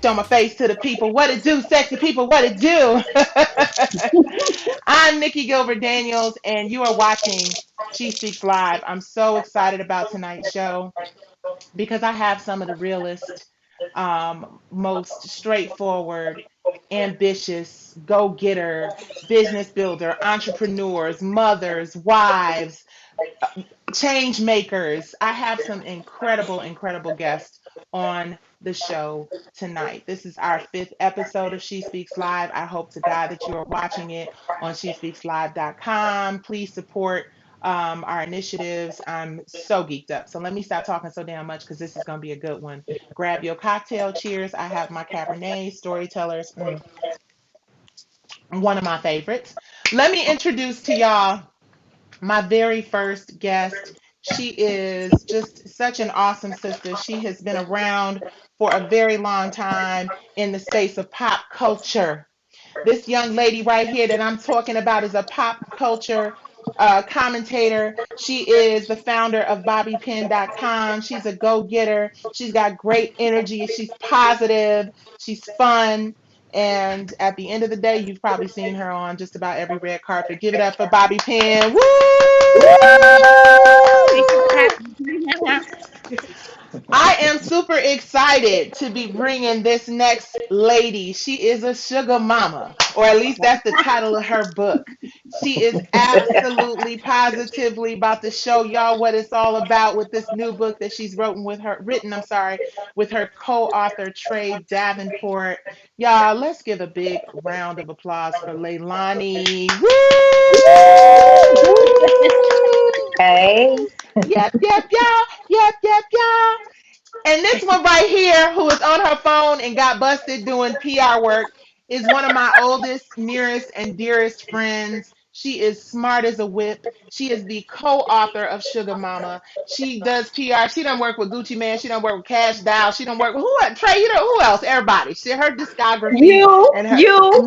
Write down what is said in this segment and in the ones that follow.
show my face to the people. What it do, sexy people? What it do? I'm Nikki Gilbert Daniels, and you are watching She Speaks Live. I'm so excited about tonight's show because I have some of the realest, most straightforward, ambitious, go getter, business builder, entrepreneurs, mothers, wives, change makers. I have some incredible, incredible guests on the show tonight. This is our fifth episode of She Speaks Live. I hope to God that you are watching it on shespeakslive.com. Please support our initiatives. I'm so geeked up. So let me stop talking so damn much because this is going to be a good one. Grab your cocktail. Cheers. I have my Cabernet storytellers. One of my favorites. Let me introduce to y'all my very first guest. She is just such an awesome sister. She has been around for a very long time in the space of pop culture. This young lady right here that I'm talking about is a pop culture commentator. She is the founder of BobbyPin.com. She's a go getter. She's got great energy. She's positive. She's fun. And at the end of the day, you've probably seen her on just about every red carpet. Give it up for Bobby Pin. Woo! Thank you for having me. I am super excited to be bringing this next lady. She is a sugar mama, or at least that's the title of her book. She is absolutely positively about to show y'all what it's all about with this new book that she's written with her co-author Trey Davenport. Y'all, let's give a big round of applause for Leilani. Woo! Hey, Yep, yep, y'all. Yep, yep, y'all. And this one right here, who is on her phone and got busted doing PR work, is one of my oldest, nearest, and dearest friends. She is smart as a whip. She is the co-author of Sugar Mama. She does PR. She done work with Gucci Man. She done work with Cash Doll. She done work with Trey. You know who else? Everybody. Her discography and her you.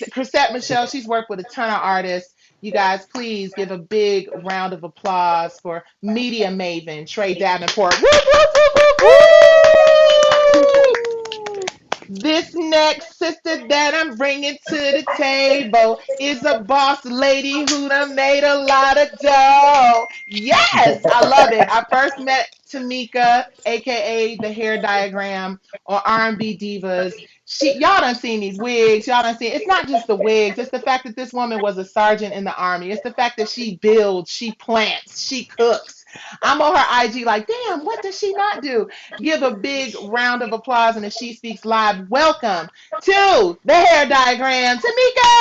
Chrisette Michelle. She's worked with a ton of artists. You guys, please give a big round of applause for media maven Trey Davenport. Woo, woo, woo, woo, woo! This next sister that I'm bringing to the table is a boss lady who done made a lot of dough. Yes, I love it. I first met Tamika, aka the hair diagram, on R&B Divas. Y'all done seen these wigs. Y'all done seen. It's not just the wigs. It's the fact that this woman was a sergeant in the army. It's the fact that she builds, she plants, she cooks. I'm on her IG like, damn, what does she not do? Give a big round of applause and if She Speaks Live, welcome to the hair diagram, Tamika!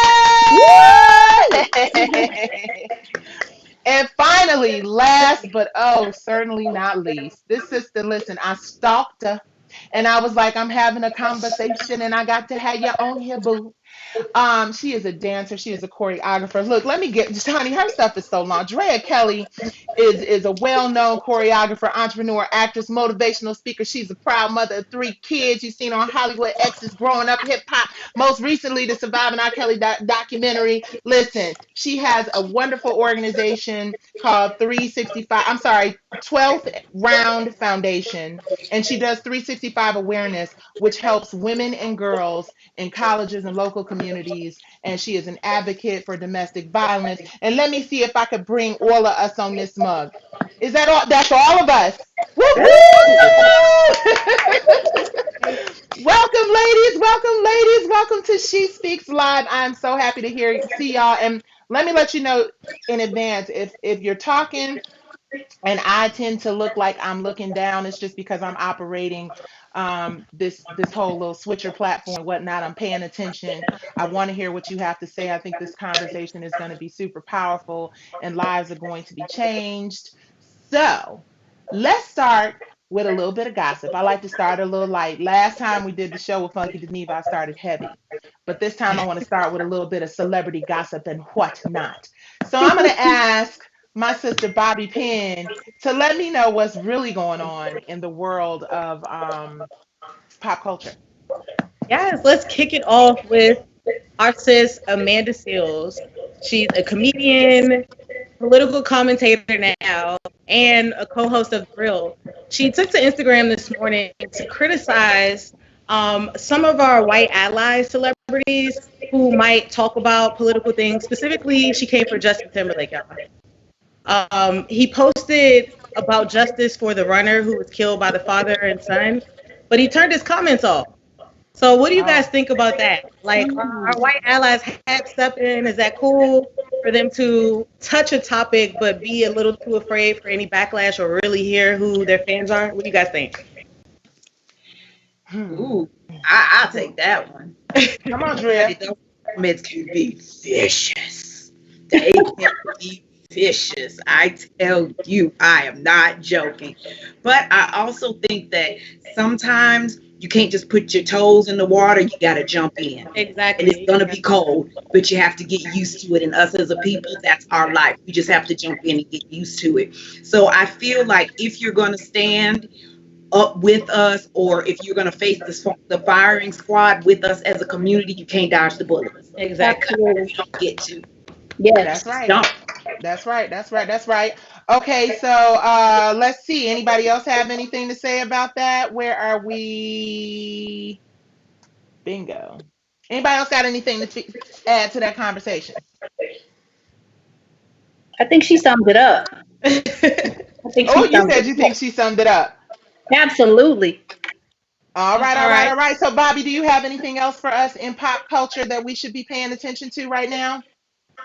And finally, last but oh, certainly not least, this sister, listen, I stalked her and I was like, I'm having a conversation and I got to have you on here, boo. She is a dancer. She is a choreographer. Look, let me get just honey, her stuff is so long. Andrea Kelly is a well-known choreographer, entrepreneur, actress, motivational speaker. She's a proud mother of three kids. You've seen her on Hollywood Exes, growing up hip hop. Most recently, the Surviving RKelly documentary. Listen, she has a wonderful organization called 365. I'm sorry, 12th Round Foundation, and she does 365 awareness, which helps women and girls in colleges and local communities, and she is an advocate for domestic violence. And let me see if I could bring all of us on this mug. Is that all? That's all of us. Woo, woo! Welcome, ladies. Welcome, ladies. Welcome to She Speaks Live. I'm so happy to see y'all. And let me let you know in advance if you're talking and I tend to look like I'm looking down. It's just because I'm operating this whole little switcher platform and whatnot. I'm paying attention. I want to hear what you have to say. I think this conversation is going to be super powerful and lives are going to be changed. So let's start with a little bit of gossip. I like to start a little light. Last time we did the show with Funky Geneva, I started heavy. But this time I want to start with a little bit of celebrity gossip and whatnot. So I'm going to ask my sister Bobby Pin to let me know what's really going on in the world of pop culture. Yes, let's kick it off with our sis Amanda Seals. She's a comedian, political commentator now, and a co-host of Grill. She took to Instagram this morning to criticize some of our white ally celebrities who might talk about political things. Specifically, she came for Justin Timberlake, y'all. He posted about justice for the runner who was killed by the father and son, but he turned his comments off. So what do you guys think about that? Like, are our white allies have step in? Is that cool for them to touch a topic but be a little too afraid for any backlash or really hear who their fans are? What do you guys think? Ooh, I'll take that one. Come on, Drea. Those comments can be vicious. They can be vicious. I tell you, I am not joking. But I also think that sometimes you can't just put your toes in the water. You got to jump in. Exactly. And it's going to be cold, but you have to get used to it. And us as a people, that's our life. We just have to jump in and get used to it. So I feel like if you're going to stand up with us, or if you're going to face the firing squad with us as a community, you can't dodge the bullets. Exactly. You don't get to. Yes. That's right. Don't. That's right. That's right. That's right. Okay, so let's see. Anybody else have anything to say about that? Where are we? Bingo. Anybody else got anything to add to that conversation? I think she summed it up. I think Oh, she you summed said it you up. think she summed it up. Absolutely. All right, all All right, right. all right. So, Bobby, do you have anything else for us in pop culture that we should be paying attention to right now?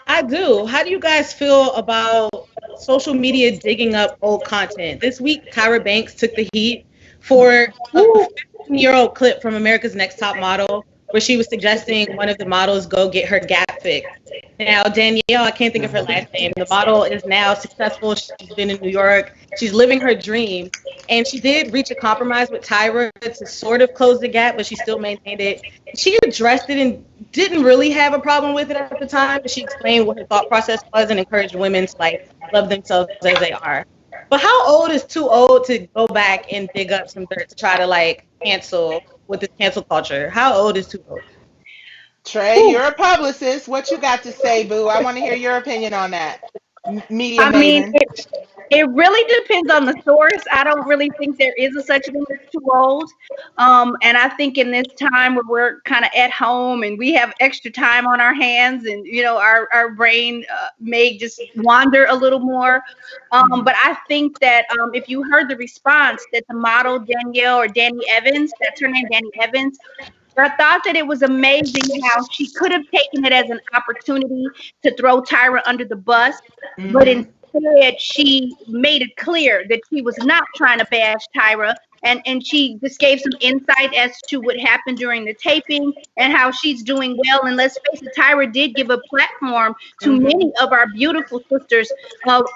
I do. How do you guys feel about social media digging up old content? This week, Tyra Banks took the heat for a Woo. 15-year-old clip from America's Next Top Model where she was suggesting one of the models go get her gap fixed. Now, Danielle, I can't think of her last name. The model is now successful. She's been in New York. She's living her dream. And she did reach a compromise with Tyra to sort of close the gap, but she still maintained it. She addressed it and didn't really have a problem with it at the time, but she explained what her thought process was and encouraged women to like love themselves as they are. But how old is too old to go back and dig up some dirt to try to like cancel with this cancel culture? How old is too old? Trey, Whew. you're a publicist. What you got to say, boo? I want to hear your opinion on that. Media I mean, maven. it really depends on the source. I don't really think there is a such thing as too old. And I think in this time where we're kind of at home and we have extra time on our hands and, our brain may just wander a little more. But I think that if you heard the response that the model Danielle or Danny Evans, that's her name, Danny Evans, I thought that it was amazing how she could have taken it as an opportunity to throw Tyra under the bus, but Mm-hmm. instead she made it clear that she was not trying to bash Tyra. And she just gave some insight as to what happened during the taping and how she's doing well. And let's face it, Tyra did give a platform to Mm-hmm. many of our beautiful sisters of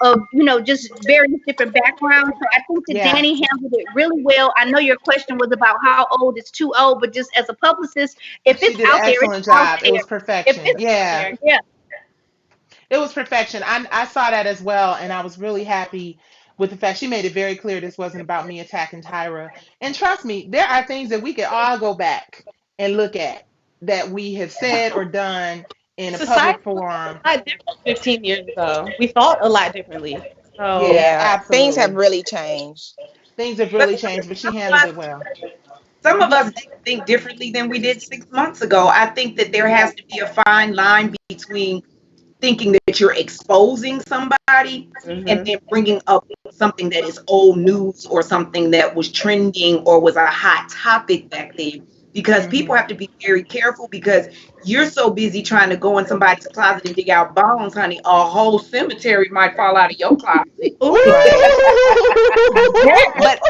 just various different backgrounds. So I think that Yeah, Danny handled it really well. I know your question was about how old is too old, but just as a publicist, if she it's did an out there, it's excellent out job. It there. was If perfection. it's out Yeah, there, yeah. it was perfection. I saw that as well, and I was really happy with the fact she made it very clear this wasn't about me attacking Tyra. And trust me, there are things that we could all go back and look at that we have said or done in a public Society was forum. a lot different 15 years ago. We thought a lot differently. So Yeah, Yeah, things have absolutely. really changed. Things have But really changed, but she some of handled us, it well. some of us think differently than we did 6 months ago. I think that there has to be a fine line between thinking that you're exposing somebody and mhm. then bringing up something that is old news or something that was trending or was a hot topic back then. Because Hmm. people have to be very careful because you're so busy trying to go in somebody's closet and dig out bones, honey. A whole cemetery might fall out of your closet. Ooh. Right. But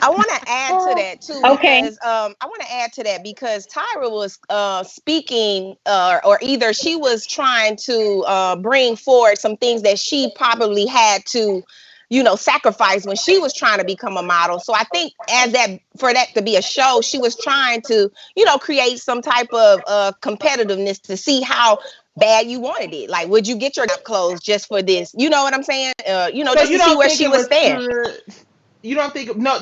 I want to add to that too Okay. because I want to add to that because Tyra was speaking or either she was trying to bring forward some things that she probably had to sacrifice when she was trying to become a model. So I think as that for that to be a show, she was trying to create some type of competitiveness to see how bad you wanted it. Like, would you get your clothes just for this? You know what I'm saying? So Just you to see don't where think she it was was stand. you don't think no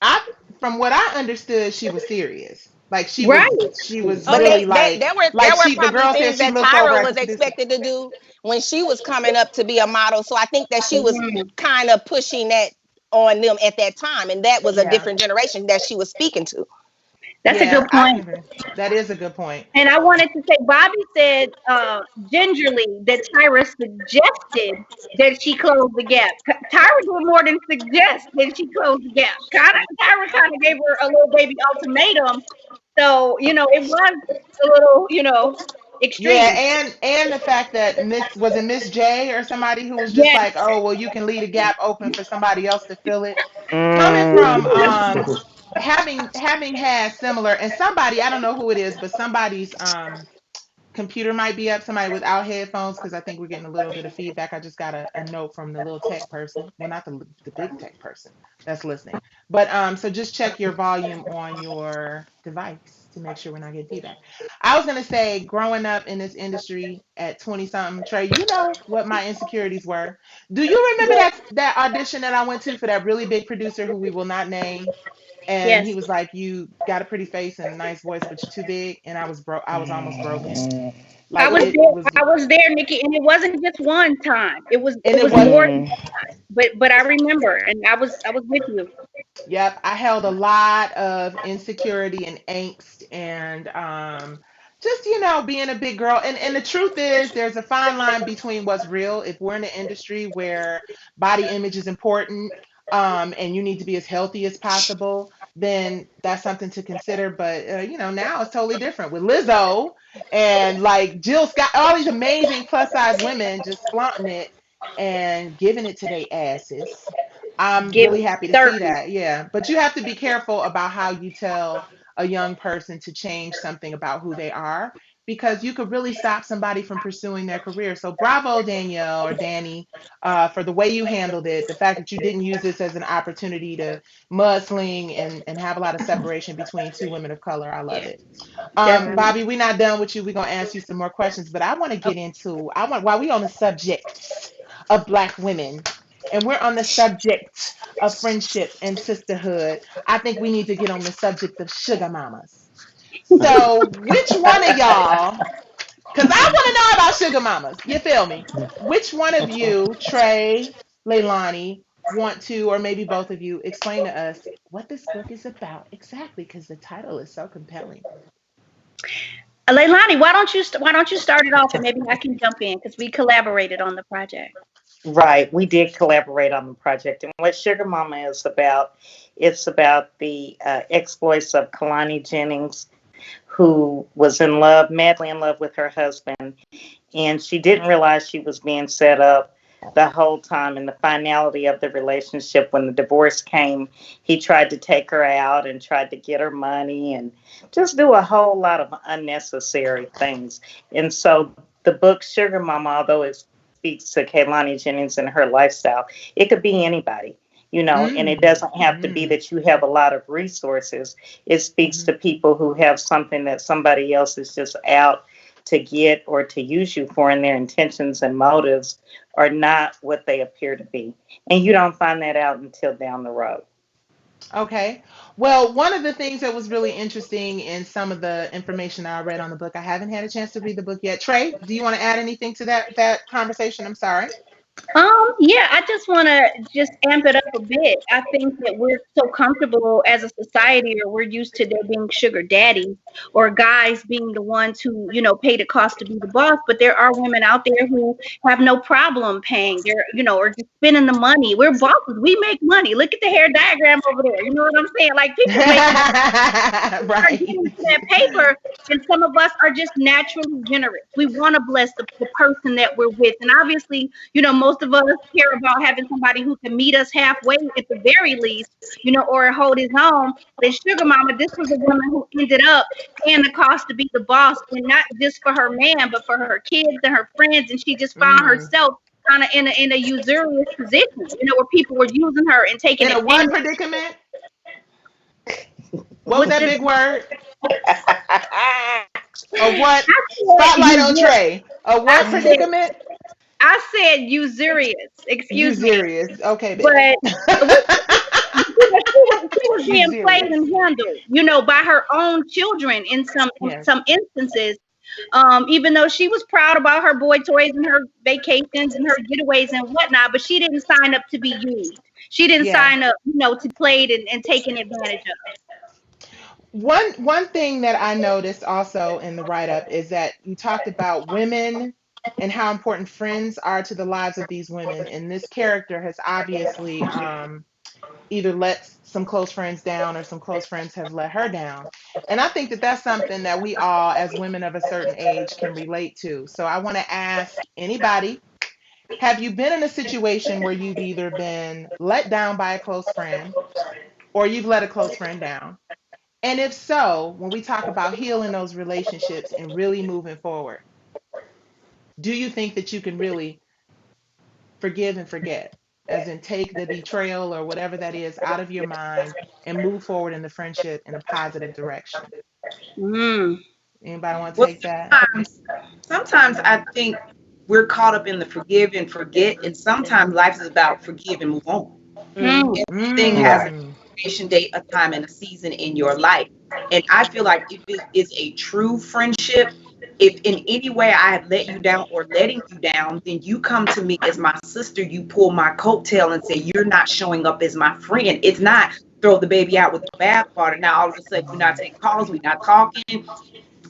I from what I understood she was serious. Like Right. she was But Okay. really they there were she the probably girl said things she that looked over Tyra at the was producer. expected to do when she was coming up to be a model. So I think that she was Mhm. kind of pushing that on them at that time, and that was a Yeah. different generation that she was speaking to. That's a Yeah, good I can point. agree. That is a good point. And I wanted to say, Bobby said gingerly that Tyra suggested that she close the gap. Tyra did more than suggest that she close the gap. Tyra kind of gave her a little baby ultimatum. So, it was a little, Yeah, extreme. and the fact that Miss J or somebody who was just Yes, like, oh well, you can leave a gap open for somebody else to fill it. Coming from Mm. having had similar, and somebody, I don't know who it is, but somebody's computer might be up, somebody without headphones, because I think we're getting a little bit of feedback. I just got a note from the little tech person, well, not the big tech person that's listening, but so just check your volume on your device to make sure we're not getting feedback. I was going to say, growing up in this industry at 20 something, Trey, you know what my insecurities were. Do you remember that audition that I went to for that really big producer who we will not name? And he yes. was like, "You got a pretty face and a nice voice, but you're too big." And I was broke. I was almost broken. I Like was it there. was, I was there, Nikki, and it wasn't just one time. It was and it it was was. more, but I remember, and I was with you. Yep, I held a lot of insecurity and angst, and just being a big girl. And the truth is, there's a fine line between what's real. If we're in an industry where body image is important, and you need to be as healthy as possible, then that's something to consider. But now it's totally different with Lizzo and like Jill Scott, all these amazing plus size women just flaunting it and giving it to their asses. I'm Give really happy to see 30. that. Yeah. But you have to be careful about how you tell a young person to change something about who they are, because you could really stop somebody from pursuing their career. So bravo, Danielle or Danny, for the way you handled it. The fact that you didn't use this as an opportunity to mudsling and have a lot of separation between two women of color. I love it. Definitely. Bobby, we're not done with you. We're gonna ask you some more questions, but I want to get into while we on the subject of Black women, and we're on the subject of friendship and sisterhood. I think we need to get on the subject of sugar mamas. So, which one of y'all? Because I want to know about sugar mamas. You feel me? Which one of you, Trey, Leilani, want to, or maybe both of you, explain to us what this book is about exactly? Because the title is so compelling. Leilani, why don't you start it off, and maybe I can jump in because we collaborated on the project. Right, we did collaborate on the project, and what Sugar Mama is about, it's about the exploits of Kalani Jennings, who was in love, madly in love with her husband, and she didn't realize she was being set up the whole time. And the finality of the relationship, when the divorce came, he tried to take her out and tried to get her money and just do a whole lot of unnecessary things. And so the book Sugar Mama, although it speaks to Kaylani Jennings and her lifestyle, it could be anybody. And it Mm, doesn't have to be mm, that you have a lot of resources. It speaks mhm. to people who have something that somebody else is just out to get or to use you for, and their intentions and motives are not what they appear to be. And you don't find that out until down the road. Okay. Well, one of the things that was really interesting in some of the information I read on the book, I haven't had a chance to read the book yet. Trey, do you want to add anything to that conversation? I'm sorry. Yeah, I just want to just amp it up a bit. I think that we're so comfortable as a society, or we're used to there being sugar daddies or guys being the ones who, pay the cost to be the boss. But there are women out there who have no problem paying. Or just spending the money. We're bosses. We make money. Look at the hair diagram over there. You know what I'm saying? Like, people make money, are Right. getting to that paper, and some of us are just naturally generous. We want to bless the person that we're with, and obviously, most of us care about having somebody who can meet us halfway at the very least, or hold his own. But in Sugar Mama, this was a woman who ended up paying the cost to be the boss, and not just for her man, but for her kids and her friends. And she just found Mm. herself kind of in a usurious position, where people were using her and taking In a what advantage. predicament? What was With that this, big word? A what? I said Spotlight on usurious. Trey. A I what said predicament? I said usurious. You Excuse me. serious? Okay, But babe. she was You being played serious? and handled, by her own children in Yes. some instances. Even though she was proud about her boy toys and her vacations and her getaways and whatnot, but she didn't sign up to be used. She didn't Yeah. sign up, to be played and taken advantage of. One thing that I noticed also in the write up is that you talked about women and how important friends are to the lives of these women, and this character has obviously either let some close friends down or some close friends have let her down. And I think that that's something that we all, as women of a certain age, can relate to. So I want to ask anybody, have you been in a situation where you've either been let down by a close friend or you've let a close friend down? And if so, when we talk about healing those relationships and really moving forward, do you think that you can really forgive and forget? As in, take the betrayal or whatever that is out of your mind and move forward in the friendship in a positive direction. Mm. Anybody want to Well, take that? sometimes I think we're caught up in the forgive and forget, and sometimes life is about forgive and move on. Mm. Mm. Everything has an Mm. expiration date, a time, and a season in your life. And I feel like if it is a true friendship, if in any way I have let you down or letting you down, then you come to me as my sister, you pull my coattail and say, you're not showing up as my friend. It's not throw the baby out with the bathwater. Now all of a sudden you're not taking calls, we're not talking.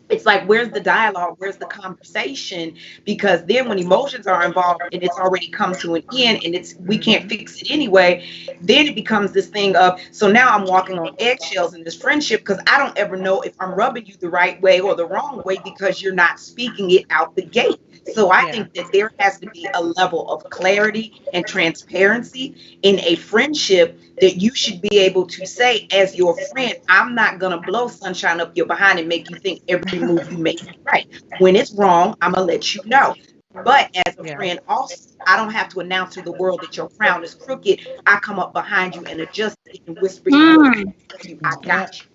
It's like, where's the dialogue, where's the conversation? Because then when emotions are involved and it's already come to an end and it's we can't Mm-hmm. fix it anyway, then it becomes this thing of, so now I'm walking on eggshells in this friendship because I don't ever know if I'm rubbing you the right way or the wrong way because you're not speaking it out the gate. So I Yeah. think that there has to be a level of clarity and transparency in a friendship, that you should be able to say, as your friend, I'm not going to blow sunshine up your behind and make you think every move you make is right. When it's wrong, I'm going to let you know. But as a Yeah. friend, also, I don't have to announce to the world that your crown is crooked. I come up behind you and adjust it and whisper in your ear, Mm. I Yep. got you.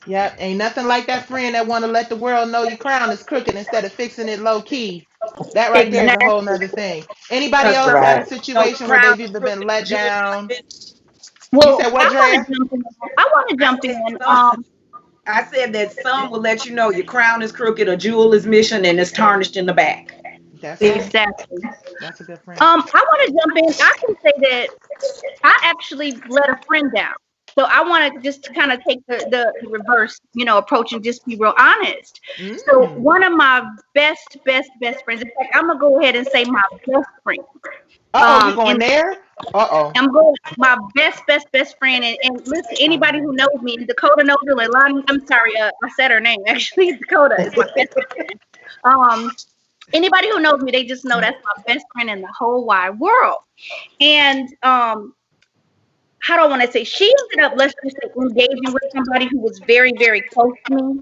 Yep. Ain't nothing like that friend that want to let the world know your crown is crooked instead of fixing it low key. That right there is a whole Exactly. nother thing. Anybody Because else some had a Right. know the situation where crown they've is either been crooked, the let jewel down? is missing. You Well, said I what, want Drea? to jump in. I want to I jump said in. some. I said that some will let you know your crown is crooked, a jewel is missing, and it's tarnished in the back. That's right. Exactly. That's a good friend. I want to jump in. I can say that I actually let a friend down. So I want to just kind of take the reverse, approach and just be real honest. So Mm. one of my best friends, in fact, I'm gonna go ahead and say my best friend. Uh-oh, you going And there? Uh-oh. I'm going my best friend. And listen, anybody who knows me, and Dakota knows her, and Lonnie, I'm sorry, I said her name. Actually, Dakota is my best friend. Anybody who knows me, they just know that's my best friend in the whole wide world. And how do I want to say, she ended up, let's just say, engaging with somebody who was very, very close to me.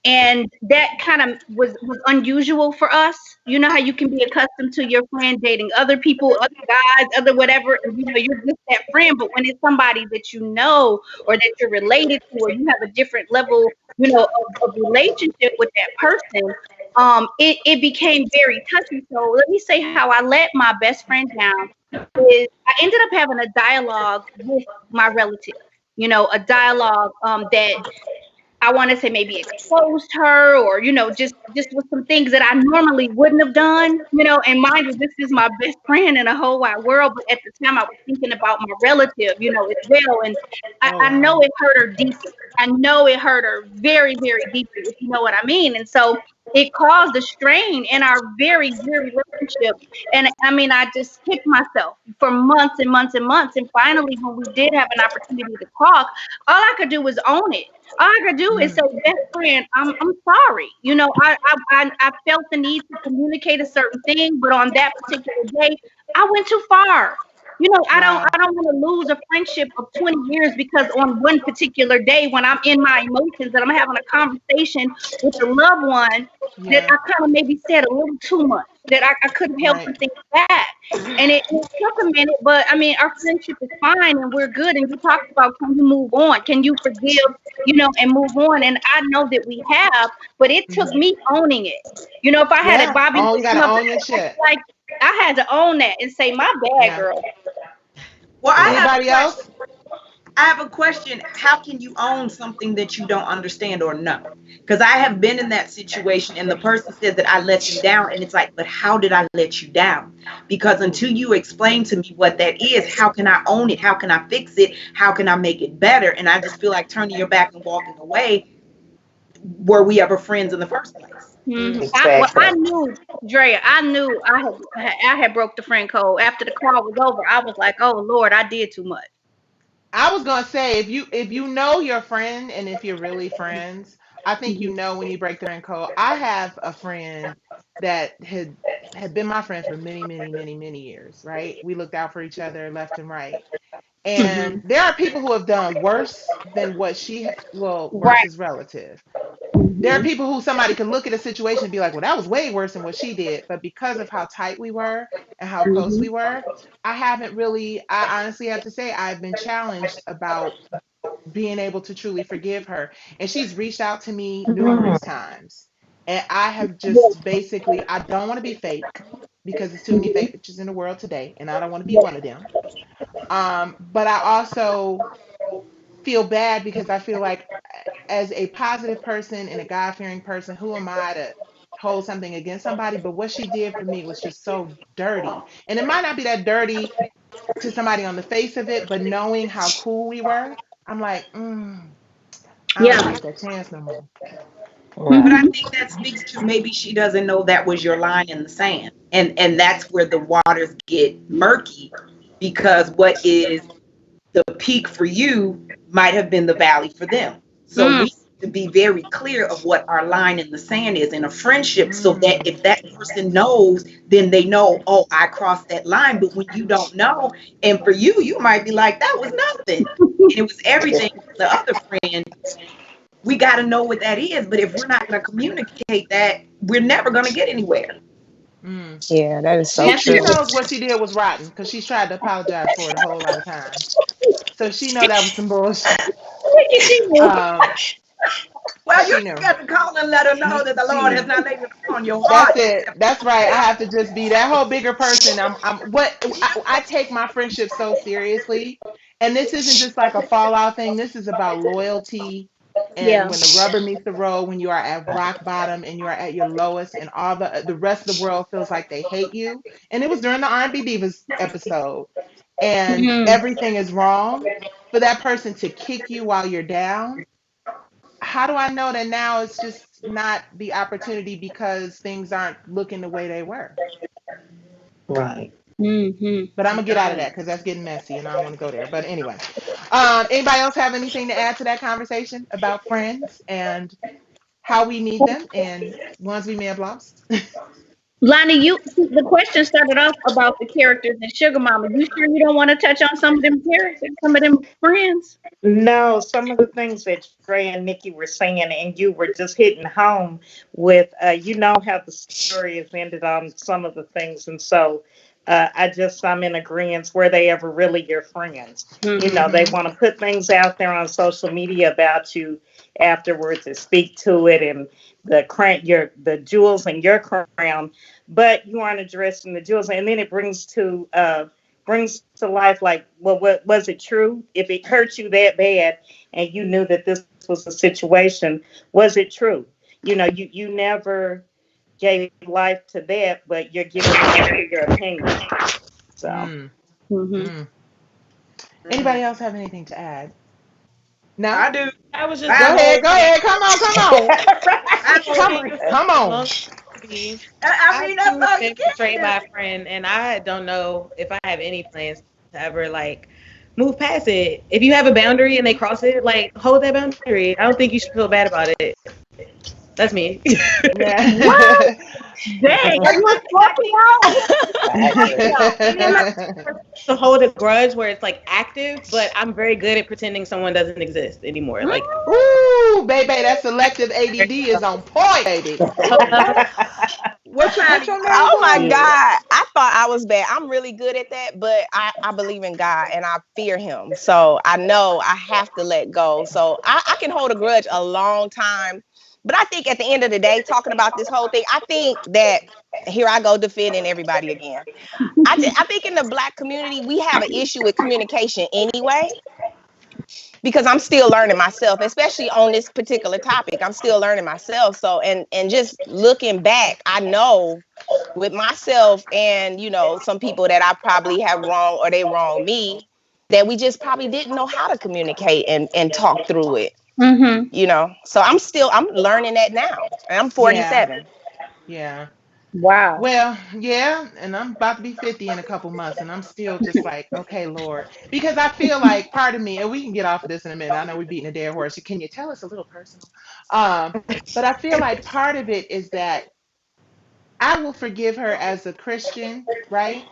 And that kind of was unusual for us. You know how you can be accustomed to your friend dating other people, other guys, other whatever, and you're just that friend. But when it's somebody that you know or that you're related to, or you have a different level, of relationship with that person, it became very touchy. So let me say how I let my best friend down is I ended up having a dialogue with my relative, a dialogue that I want to say maybe exposed her, or just with some things that I normally wouldn't have done, and mind you, this is my best friend in the whole wide world, but at the time I was thinking about my relative, as well. And Oh, I know wow. it hurt her deeply. I know it hurt her very, very deeply, if you know what I mean. And so it caused a strain in our very dear relationship. And I mean, I just kicked myself for months and months and months. And finally, when we did have an opportunity to talk, all I could do was own it. All I could do is Mm. say, best friend, I'm sorry. I felt the need to communicate a certain thing, but on that particular day, I went too far. Wow. I don't want to lose a friendship of 20 years because on one particular day when I'm in my emotions and I'm having a conversation with a loved one, that Yeah. I kind of maybe said a little too much, that I could have held Right. some things back. And it took a minute, but I mean, our friendship is fine and we're good. And you talked about, can you move on? Can you forgive, and move on? And I know that we have, but it took Hmm. me owning it. If I had a Yeah. Bobby Oh, you come gotta up, own your shit. like, I had to own that and say, my bad, Yeah. girl. Well, I Yeah. have a Anybody question. else? I have a question. How can you own something that you don't understand or know? Because I have been in that situation and the person said that I let them down. And it's like, but how did I let you down? Because until you explain to me what that is, how can I own it? How can I fix it? How can I make it better? And I just feel like turning your back and walking away were we ever friends in the first place? Exactly. I knew, Drea, I had broke the friend code. After the call was over, I was like, oh Lord, I did too much. I was gonna say if you know your friend and if you're really friends, I think you Mhm. know when you break the friend code. I have a friend that had been my friend for many, many, many, many years, right? We looked out for each other left and right. And Mhm. there are people who have done worse than what well, worse Right. is relative. There are Mhm. people who somebody can look at a situation and be like, well, that was way worse than what she did. But because of how tight we were and how close we Mhm. were, I honestly have to say, I've been challenged about being able to truly forgive her. And she's reached out to me numerous Mm. times. And I have Yes. just basically, I don't want to be fake because there's too many Mhm. fake bitches in the world today. And I don't want to be Yes. one of them. But I also feel bad because I feel like as a positive person and a God fearing person, who am I to hold something against somebody? But what she did for me was just so dirty. And it might not be that dirty to somebody on the face of it, but knowing how cool we were, I'm like, I don't want to Yeah. take that chance no more. But I Right. Mhm. think that speaks to maybe she doesn't know that was your line in the sand. And that's where the waters get murky, because what is the peak for you might have been the valley for them. So we Mm. need to be very clear of what our line in the sand is in a friendship, so that if Mm, that person knows, then they know, oh, I crossed that line. But when you don't know, and for you, you might be like, that was nothing. And it was everything for the other friend. We got to know what that is. But if we're not going to communicate that, we're never going to get anywhere. mm. Yeah, that is so She That's true. knows what she did was rotten because she's tried to apologize for it a whole lot of times. So she know that was some bullshit. look at you. Um, Well, you she just knew. got to call and let her know that the Lord has She not laid it upon your That's heart. it. That's right. I have to just be that whole bigger person. I take my friendship so seriously. And this isn't just like a fallout thing. This is about loyalty and Yeah. when the rubber meets the road, when you are at rock bottom and you are at your lowest and all the rest of the world feels like they hate you. And it was during the R&B Divas episode. And Mm. everything is wrong for that person to kick you while you're down. How do I know that now it's just not the opportunity because things aren't looking the way they were? Right. Mhm. But I'm gonna get out of that because that's getting messy and I don't want to go there. But anyway, anybody else have anything to add to that conversation about friends and how we need them and ones we may have lost? Lonnie, the question started off about the characters in Sugar Mama. You sure you don't want to touch on some of them characters, some of them friends? No, some of the things that Dre and Nikki were saying, and you were just hitting home with, you know, how the story has ended on some of the things. And so I'm in agreement. Were they ever really your friends? You know, Mhm. they Mm-hmm. want to put things out there on social media about you afterwards and speak to it and the jewels in your crown, but you aren't addressing the jewels. And then it brings to life like, well, what was it true? If it hurt you that bad and you knew that this was a situation, was it true? You know, you never gave life to that, but you're giving life to your opinion. So Mm, Mhm. mm. Mm, Anybody else have anything to add? No? I do. I was just I Go have a gonna ahead, whole go say, ahead. Come on, come on. I have a whole Come, list. come as on. long as be, I I mean, that's too have all you been betrayed by a friend, and I don't know if I have any plans to ever like move past it. If you have a boundary and they cross it, like hold that boundary. I don't think you should feel bad about it. That's me. What? Yeah. Dang, are you a Scorpio? I agree. Me, I'm not to hold a grudge where it's like active, but I'm very good at pretending someone doesn't exist anymore. Mm. Like, Ooh, baby, that selective ADD is on point, baby. What's your name, Oh my Kalani? Yeah. God. I thought I was bad. I'm really good at that, but I believe in God and I fear him. So I know I have to let go. So I can hold a grudge a long time. But I think at the end of the day, talking about this whole thing, I think that here I go defending everybody again. I think in the black community, we have an issue with communication anyway because I'm still learning myself, especially on this particular topic. I'm still learning myself. So and just looking back, I know with myself and some people that I probably have wrong or they wrong me, that we just probably didn't know how to communicate and talk through it. Mm-hmm. So I'm learning that now. And I'm Yeah. 47. Yeah. Wow. Well, yeah, and I'm about to be 50 in a couple months, and I'm still just like, okay, Lord. Because I feel like part of me, and we can get off of this in a minute. I know we're beating a dead horse. Can you tell us a little personal? Um, but I feel like part of it is that I will forgive her as a Christian, right?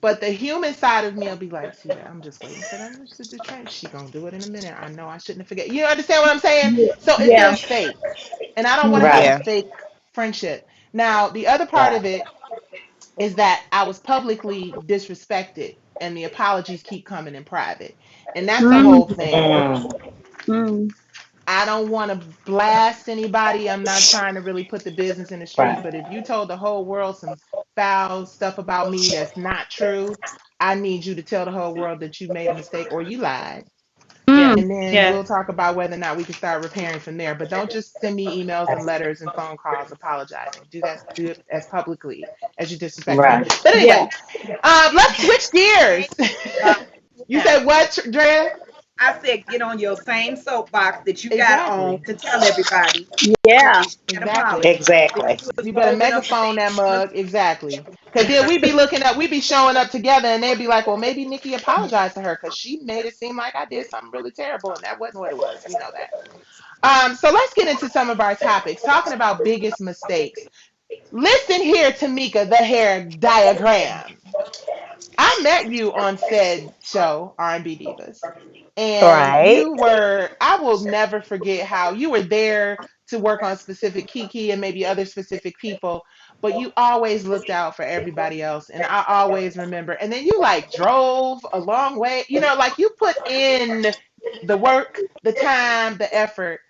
But the human side of me will be like, see that I'm just waiting for that to train. She gonna do it in a minute. I know I shouldn't forget. You understand what I'm saying? So it Yeah. feels fake, and I don't want to have a Right. Yeah. fake friendship. Now, the other part of Right. it is that I was publicly disrespected, and the apologies keep coming in private, and that's a Mm, whole thing. Mm. mm, I don't want to blast anybody. I'm not trying to really put the business in the street, Right. but if you told the whole world some foul stuff about me that's not true, I need you to tell the whole world that you made a mistake or you lied. Yeah. mm. And then Yeah. we'll talk about whether or not we can start repairing from there. But don't just send me emails and letters and phone calls apologizing. Do it as publicly as you disrespect me. Right. But Yeah. anyway, let's switch gears. Uh, You yeah. said what, Drea? I said get on your same soapbox that you got on Exactly. to tell everybody Yeah. an Exactly. apology. That Exactly. you was You better bold enough to megaphone say that you mug. Exactly. Because then we be looking up, we be showing up together, and they'd be like, well, maybe Nikki apologized to her because she made it seem like I did something really terrible, and that wasn't what it was. We know that. So let's get into some of our topics. Talking about biggest mistakes. Listen here, Tamika, the hair diagram. I met you on said show, R&B Divas, and Right. I will never forget how you were there to work on specific Kiki and maybe other specific people, but you always looked out for everybody else. And I always remember, and then you like drove a long way, like you put in the work, the time, the effort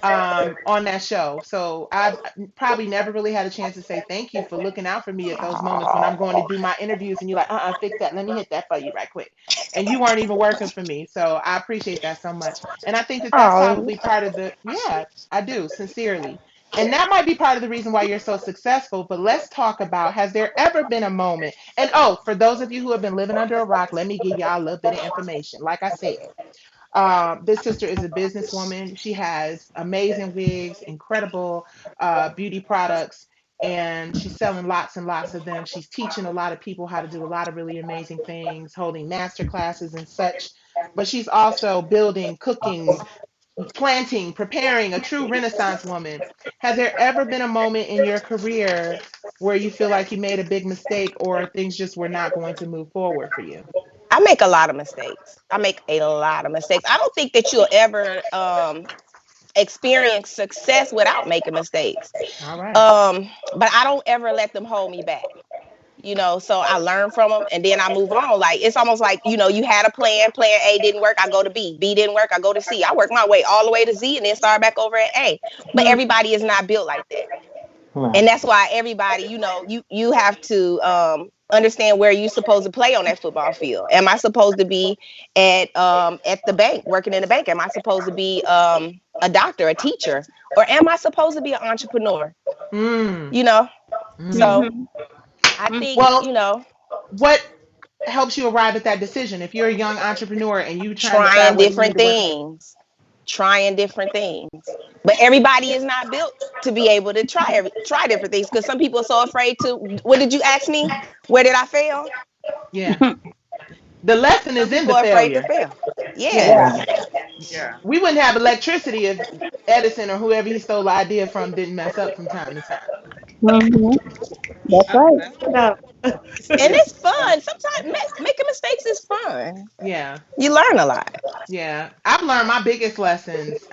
on that show. So I've probably never really had a chance to say thank you for looking out for me at those moments when I'm going to do my interviews and you're like, fix that. Let me hit that for you right quick. And you weren't even working for me. So I appreciate that so much. And I think that that's Oh, probably part of yeah, I do, sincerely. And that might be part of the reason why you're so successful. But let's talk about, has there ever been a moment? And oh, for those of you who have been living under a rock, let me give y'all a little bit of information. Like I said, this sister is a businesswoman. She has amazing wigs, incredible beauty products, and she's selling lots and lots of them. She's teaching a lot of people how to do a lot of really amazing things, holding master classes and such. But she's also building, cooking, planting, preparing, a true Renaissance woman. Has there ever been a moment in your career where you feel like you made a big mistake or things just were not going to move forward for you? I make a lot of mistakes. I make a lot of mistakes. I don't think that you'll ever experience success without making mistakes. All right. But I don't ever let them hold me back. So I learn from them and then I move on. Like it's almost like, you had a plan A didn't work, I go to B didn't work, I go to C. I work my way all the way to Z and then start back over at A. But Mm, everybody is not built like that. Right. And that's why everybody, you have to understand where you're supposed to play on that football field. Am I supposed to be at the bank, working in the bank? Am I supposed to be a doctor, a teacher, or am I supposed to be an entrepreneur? Mm, You know, mm. so mhm, I mm. think Well, what helps you arrive at that decision? If you're a young entrepreneur and you trying to decide trying whether you need different to work, things, trying different things. But everybody is not built to be able to try different things because some people are so afraid to. What did you ask me? Where did I fail? yeah, the lesson Some is in people the are afraid to failure. fail. Yeah, Yes. Right. Yeah. we wouldn't have electricity if Edison or whoever he stole the idea from didn't mess up from time to time. Mhm. That's right. That's No. And yeah. it's fun. Sometimes making mistakes is fun. Yeah. You learn a lot. Yeah, I've learned my biggest lessons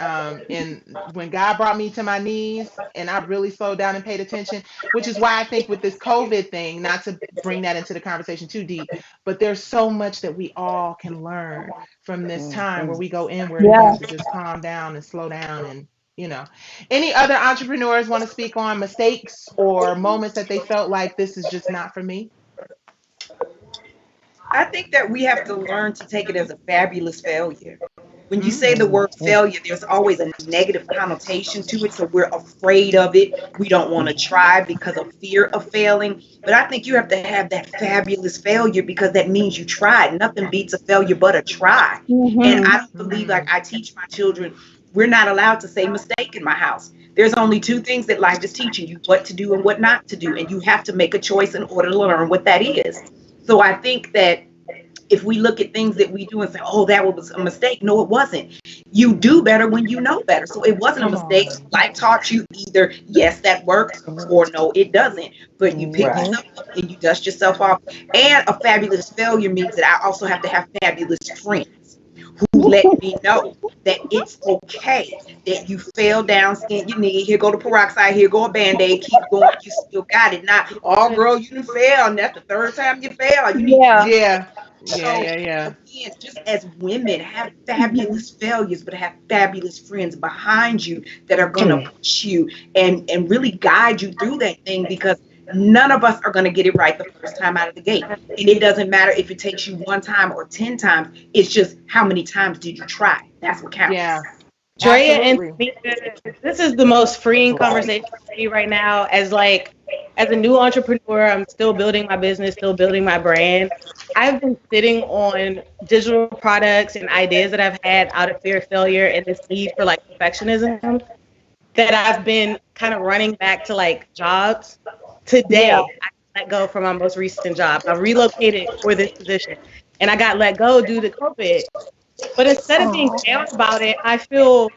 in when God brought me to my knees and I really slowed down and paid attention, which is why I think with this COVID thing, not to bring that into the conversation too deep, but there's so much that we all can learn from this time where Mhm. we go inward and we Yeah. have to just calm down and slow down and you know. Any other entrepreneurs want to speak on mistakes or moments that they felt like this is just not for me? I think that we have to learn to take it as a fabulous failure. When you say Mm, the word Mhm. failure, there's always a negative connotation to it. So we're afraid of it. We don't want to try because of fear of failing. But I think you have to have that fabulous failure because that means you tried. Nothing beats a failure but a try. And Mhm. I don't believe, like mm, I teach my children, we're not allowed to say mistake in my house. There's only two things that life is teaching you: what to do and what not to do. And you have to make a choice in order to learn what that is. So I think that if we look at things that we do and say, oh, that was a mistake. No, it wasn't. You do better when you know better. So it wasn't a Come mistake. on. Life taught you either, yes, that works, or no, it doesn't. But you pick Right. yourself up and you dust yourself off. And a fabulous failure means that I also have to have fabulous friends who let me know that it's okay that you fell down, skinned your knee. Here go the peroxide. Here go a Band-Aid. Keep going. You still got it. Not, oh, girl, you didn't fail. And that's the third time you fail. You need Yeah. Yeah. Yeah, so yeah, yeah. again, just as women, have fabulous failures, but have fabulous friends behind you that are gonna push you and really guide you through that thing, because none of us are gonna get it right the first time out of the gate. And it doesn't matter if it takes you one time or 10 times. It's just how many times did you try? That's what counts. Yeah. Drea and Absolutely. Tamika, this is the most freeing conversation for me right now. As a new entrepreneur, I'm still building my business, still building my brand. I've been sitting on digital products and ideas that I've had out of fear of failure and this need for like perfectionism, that I've been kind of running back to like jobs. Yeah. Today, I let go from my most recent job. I relocated for this position and I got let go due to COVID. But instead of being down about it, I feel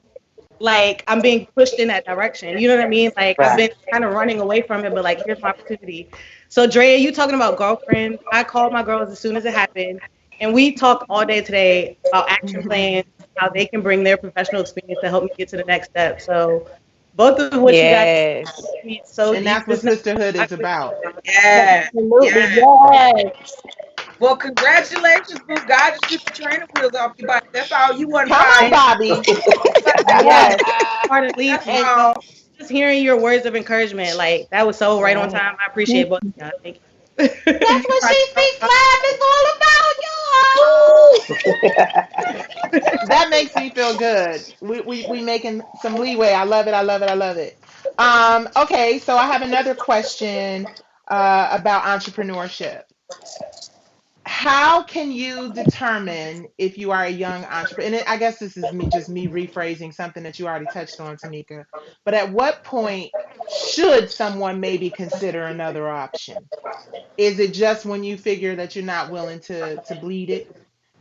like I'm being pushed in that direction. You know what I mean? Like I've Right. been kind of running away from it, but like here's my opportunity. So Drea, you talking about girlfriends? I called my girls as soon as it happened, and we talked all day today about action plans, how they can bring their professional experience to help me get to the next step. So both of what you guys Yes. me so And deep. that's what It's not sisterhood is about. Yeah. Absolutely. Yeah. Yes. Well, congratulations, boo. God just took the training wheels off your bike. That's all. You wasn't Come on, fired. Bobby. yes, Yes. part of least, That's and And all. just hearing your words of encouragement, like that was so right on right. time. I appreciate both of y'all. Thank you. That's what She Speaks Live is all about, y'all. That makes me feel good. We making some leeway. I love it. I love it. I love it. Okay, so I have another question about entrepreneurship. How can you determine if you are a young entrepreneur? And I guess this is me just me rephrasing something that you already touched on, Tamika. But at what point should someone maybe consider another option? Is it just when you figure that you're not willing to bleed it?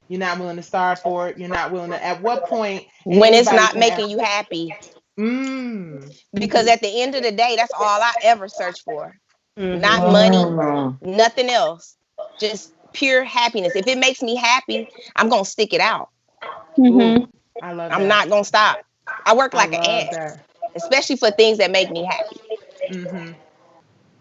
You're not willing to starve for it. You're not willing to. At what point? And When it's anybody not can ask. making you happy. Mm, Because at the end of the day, that's all I ever search for. Not Mm-hmm. money, Mm. nothing else. Just pure happiness. If it makes me happy, I'm going to stick it out. ooh, Mm-hmm. I love I'm that. not going to stop. I work I like an love ant, that. especially for things that make me happy. Hmm.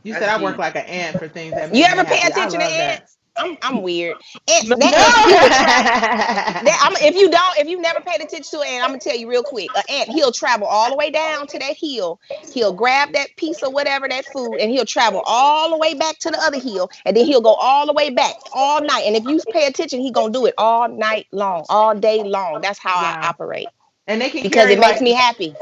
You said That's I work deep. like an ant for things that You make me ever pay happy. I attention to love that. ants? I'm weird. Ants, No. that ant, he will travel. If you've never paid attention to an ant, I'm gonna tell you real quick. An ant, he'll travel all the way down to that hill. He'll grab that piece of whatever, that food, and he'll travel all the way back to the other hill, and then he'll go all the way back all night. And if you pay attention, he gonna do it all night long, all day long. That's how I Wow. operate And they can because carry it makes like me happy.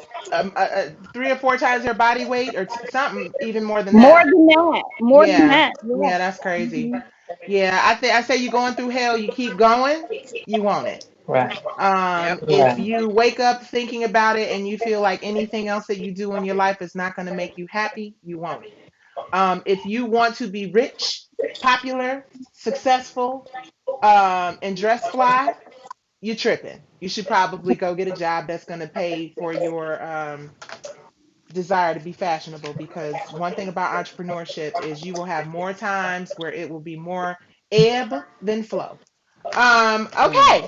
3 or 4 times their body weight, or something even more than More that. than that. More than Yeah. that. Yeah. Yeah, that's crazy. Mm-hmm. Yeah, I say you're going through hell, you keep going, you want it. Right. Yep. If Right. you wake up thinking about it and you feel like anything else that you do in your life is not going to make you happy, you want it. If you want to be rich, popular, successful, and dress fly, you're tripping. You should probably go get a job that's going to pay for your desire to be fashionable, because one thing about entrepreneurship is you will have more times where it will be more ebb than flow. Okay.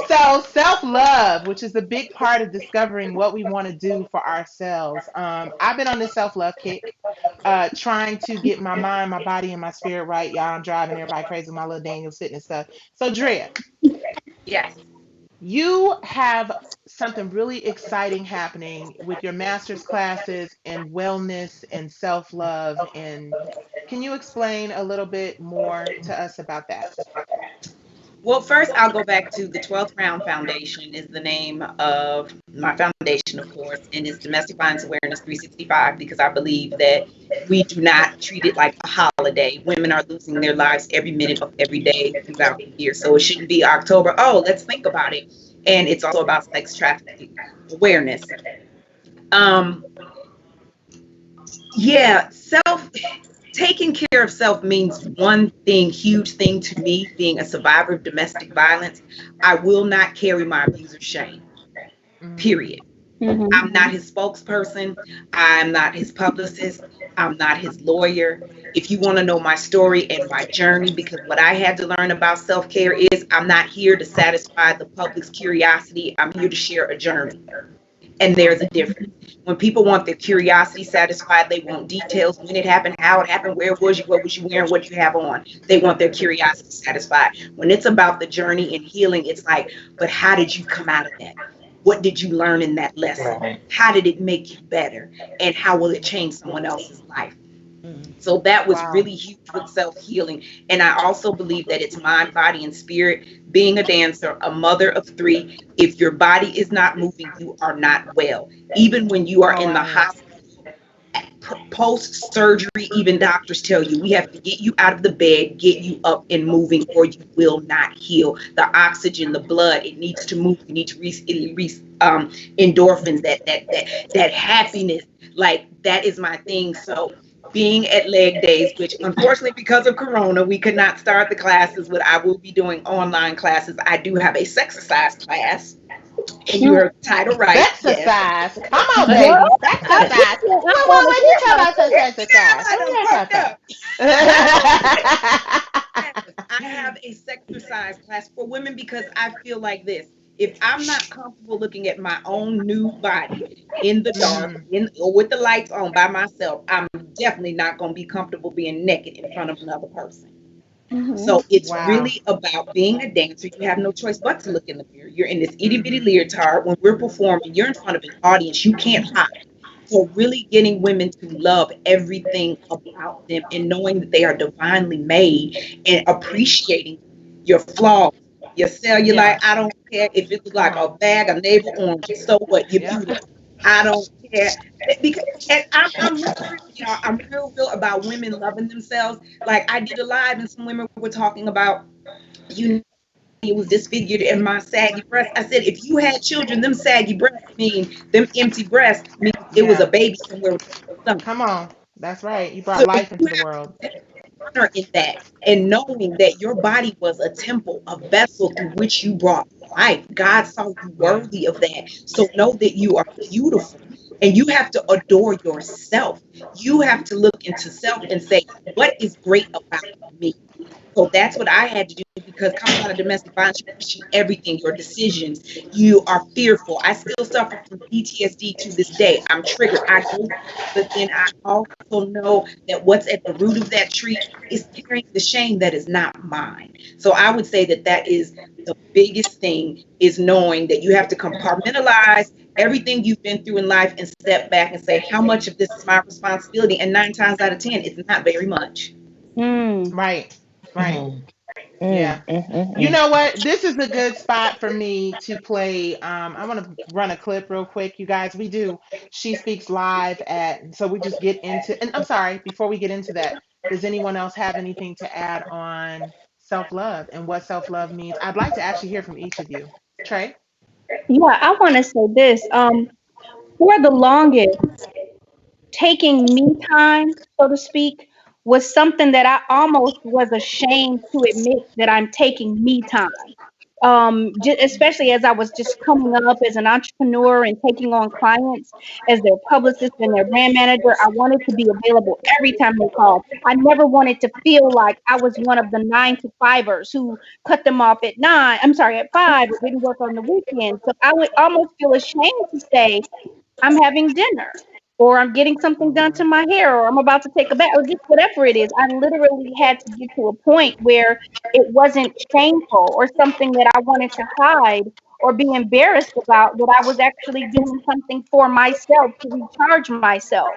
So self-love, which is a big part of discovering what we want to do for ourselves. I've been on this self-love kick, trying to get my mind, my body, and my spirit right. Y'all, I'm driving everybody crazy with my little Daniel's fitness stuff. So Drea, Yes. you have something really exciting happening with your master's classes and wellness and self-love. And can you explain a little bit more to us about that? Well, first, I'll go back to the 12th Round Foundation is the name of my foundation, of course, and it's Domestic Violence Awareness 365, because I believe that we do not treat it like a holiday. Women are losing their lives every minute of every day throughout the year. So it shouldn't be October. Oh, let's think about it. and it's also about sex trafficking awareness. Um, yeah, self taking care of self means one thing, huge thing to me, being a survivor of domestic violence. I will not carry my abuser's shame, Mm. period. Mm-hmm. I'm not his spokesperson. I'm not his publicist. I'm not his lawyer. If you want to know my story and my journey, because what I had to learn about self care is I'm not here to satisfy the public's curiosity. I'm here to share a journey. And Come on. there's a difference. When people want their curiosity satisfied, they want details, when it happened, how it happened, where was you, what was you wearing, what you have on. They want their curiosity satisfied. When it's about the journey and healing, it's like, but how did you come out of that? What did you learn in that lesson? Right. How did it make you better? And how will it change someone else's life? Mm. So that was Wow. really huge with self healing. And I also believe that it's mind, body, and spirit. Being a dancer, a mother of three, if your body is not moving, you are not well. Even when you are Oh, in the wow. hospital, post surgery, even doctors tell you we have to get you out of the bed, get you up and moving, or you will not heal. The oxygen, the blood, it needs to move. You need to endorphins, that happiness. Like that is my thing. So being at leg days, which unfortunately because of Corona, we could not start the classes, but I will be doing online classes. I do have a sexercise class, and you heard the title right. Yes. Exercise. Come on, What? baby. I just Exercise. I What, want to what you hear talking about about this. some exercise? I What done you perked talking up. about? Yes, I have a exercise class for women because I feel like this. If I'm not comfortable looking at my own nude body in the dark, Mm. or with the lights on by myself, I'm definitely not going to be comfortable being naked in front of another person. Mm-hmm. So it's Wow. really about being a dancer. You have no choice but to look in the mirror. You're in this itty bitty Mm-hmm. leotard. When we're performing, you're in front of an audience. You can't hide. So really getting women to love everything about them and knowing that they are divinely made and appreciating your flaws, your cellulite. Yeah. I don't care if it was Come like on. a bag of navel oranges. So what? You're Yep. beautiful. I don't care. Because and I'm real, y'all. I'm real about women loving themselves. Like I did a live and some women were talking about, you know, it was disfigured in my saggy breast. I said, if you had children, them saggy breasts mean them empty breasts means it was a Yeah. baby somewhere with a stomach. Come on. That's right. You brought So life you into the have world. to take honor in that and knowing that your body was a temple, a vessel through which you brought life. God saw you Yeah. worthy of that. So know that you are beautiful. And you have to adore yourself. You have to look into self and say, what is great about me? So that's what I had to do because coming out of domestic violence, you question everything, your decisions. You are fearful. I still suffer from PTSD to this day. I'm triggered. I know that, but then I also know that what's at the root of that tree is carrying the shame that is not mine. So I would say that that is the biggest thing is knowing that you have to compartmentalize everything you've been through in life and step back and say, how much of this is my responsibility? And 9 times out of 10, it's not very much. Mm. Right. Right. Mm, Yeah. mm, mm, mm, You mm. know what? This is a good spot for me to play. I want to run a clip real quick. You guys, we do She Speaks Live at, so we just get into, and I'm sorry, before we get into that, does anyone else have anything to add on self-love and what self-love means? I'd like to actually hear from each of you. Trey? Yeah, I want to say this. For the longest, taking me time, so to speak, was something that I almost was ashamed to admit that I'm taking me time. Especially as I was just coming up as an entrepreneur and taking on clients as their publicist and their brand manager, I wanted to be available every time they called. I never wanted to feel like I was one of the 9 to 5ers who cut them off at 9. I'm sorry, at 5, or didn't work on the weekend. So I would almost feel ashamed to say, I'm having dinner, or I'm getting something done Hmm. to my hair, or I'm about to take a bath, or just whatever it is. I literally had to get to a point where it wasn't shameful or something that I wanted to hide or be embarrassed about, that I was actually doing something for myself to recharge myself.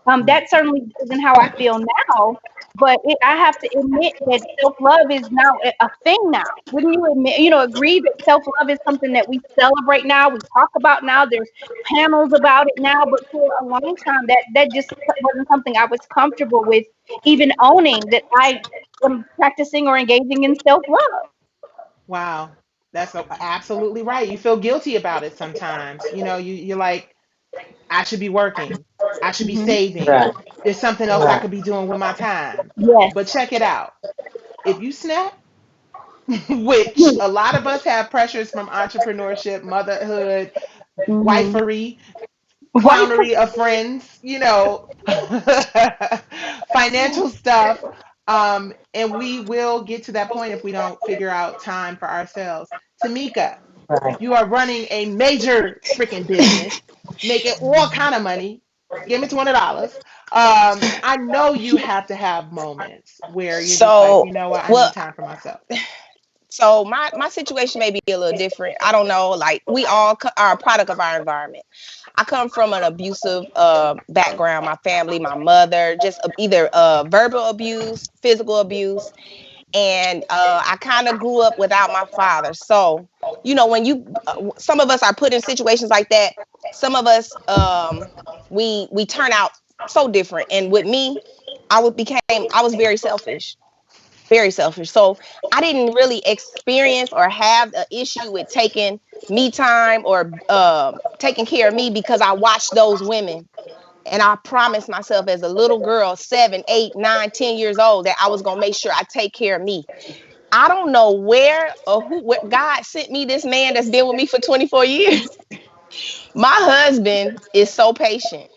That certainly isn't how I feel now, but I have to admit that self love is now a thing now. Wouldn't you admit, agree that self love is something that we celebrate now, we talk about now, there's panels about it now, but for a long time that just wasn't something I was comfortable with even owning that I am practicing or engaging in self love. Wow. That's absolutely right. You feel guilty about it sometimes. You know, you're like, I should be working. I should be Mhm. saving. Right. There's something else I Right. could be doing with my time. Yes. But check it out. If you snap, which a lot of us have pressures from entrepreneurship, motherhood, Mm-hmm. wifery, Wife. clownery of friends, financial stuff. And we will get to that point if we don't figure out time for ourselves. Tamika, Right. you are running a major freaking business, making all kind of money. Give me $20. I know you have to have moments where you're just like, So, you know what, I well, need time for myself. so my situation may be a little different. I don't know. Like we all are a product of our environment. I come from an abusive background. My family, my mother, just either verbal abuse, physical abuse, and I kind of grew up without my father. So, when some of us are put in situations like that. Some of us, we turn out so different. And with me, I was very selfish, very selfish. So I didn't really experience or have an issue with taking me time or taking care of me because I watched those women. And I promised myself as a little girl, 7, 8, 9, 10 years old, that I was going to make sure I take care of me. I don't know where God sent me this man that's been with me for 24 years. My husband is so patient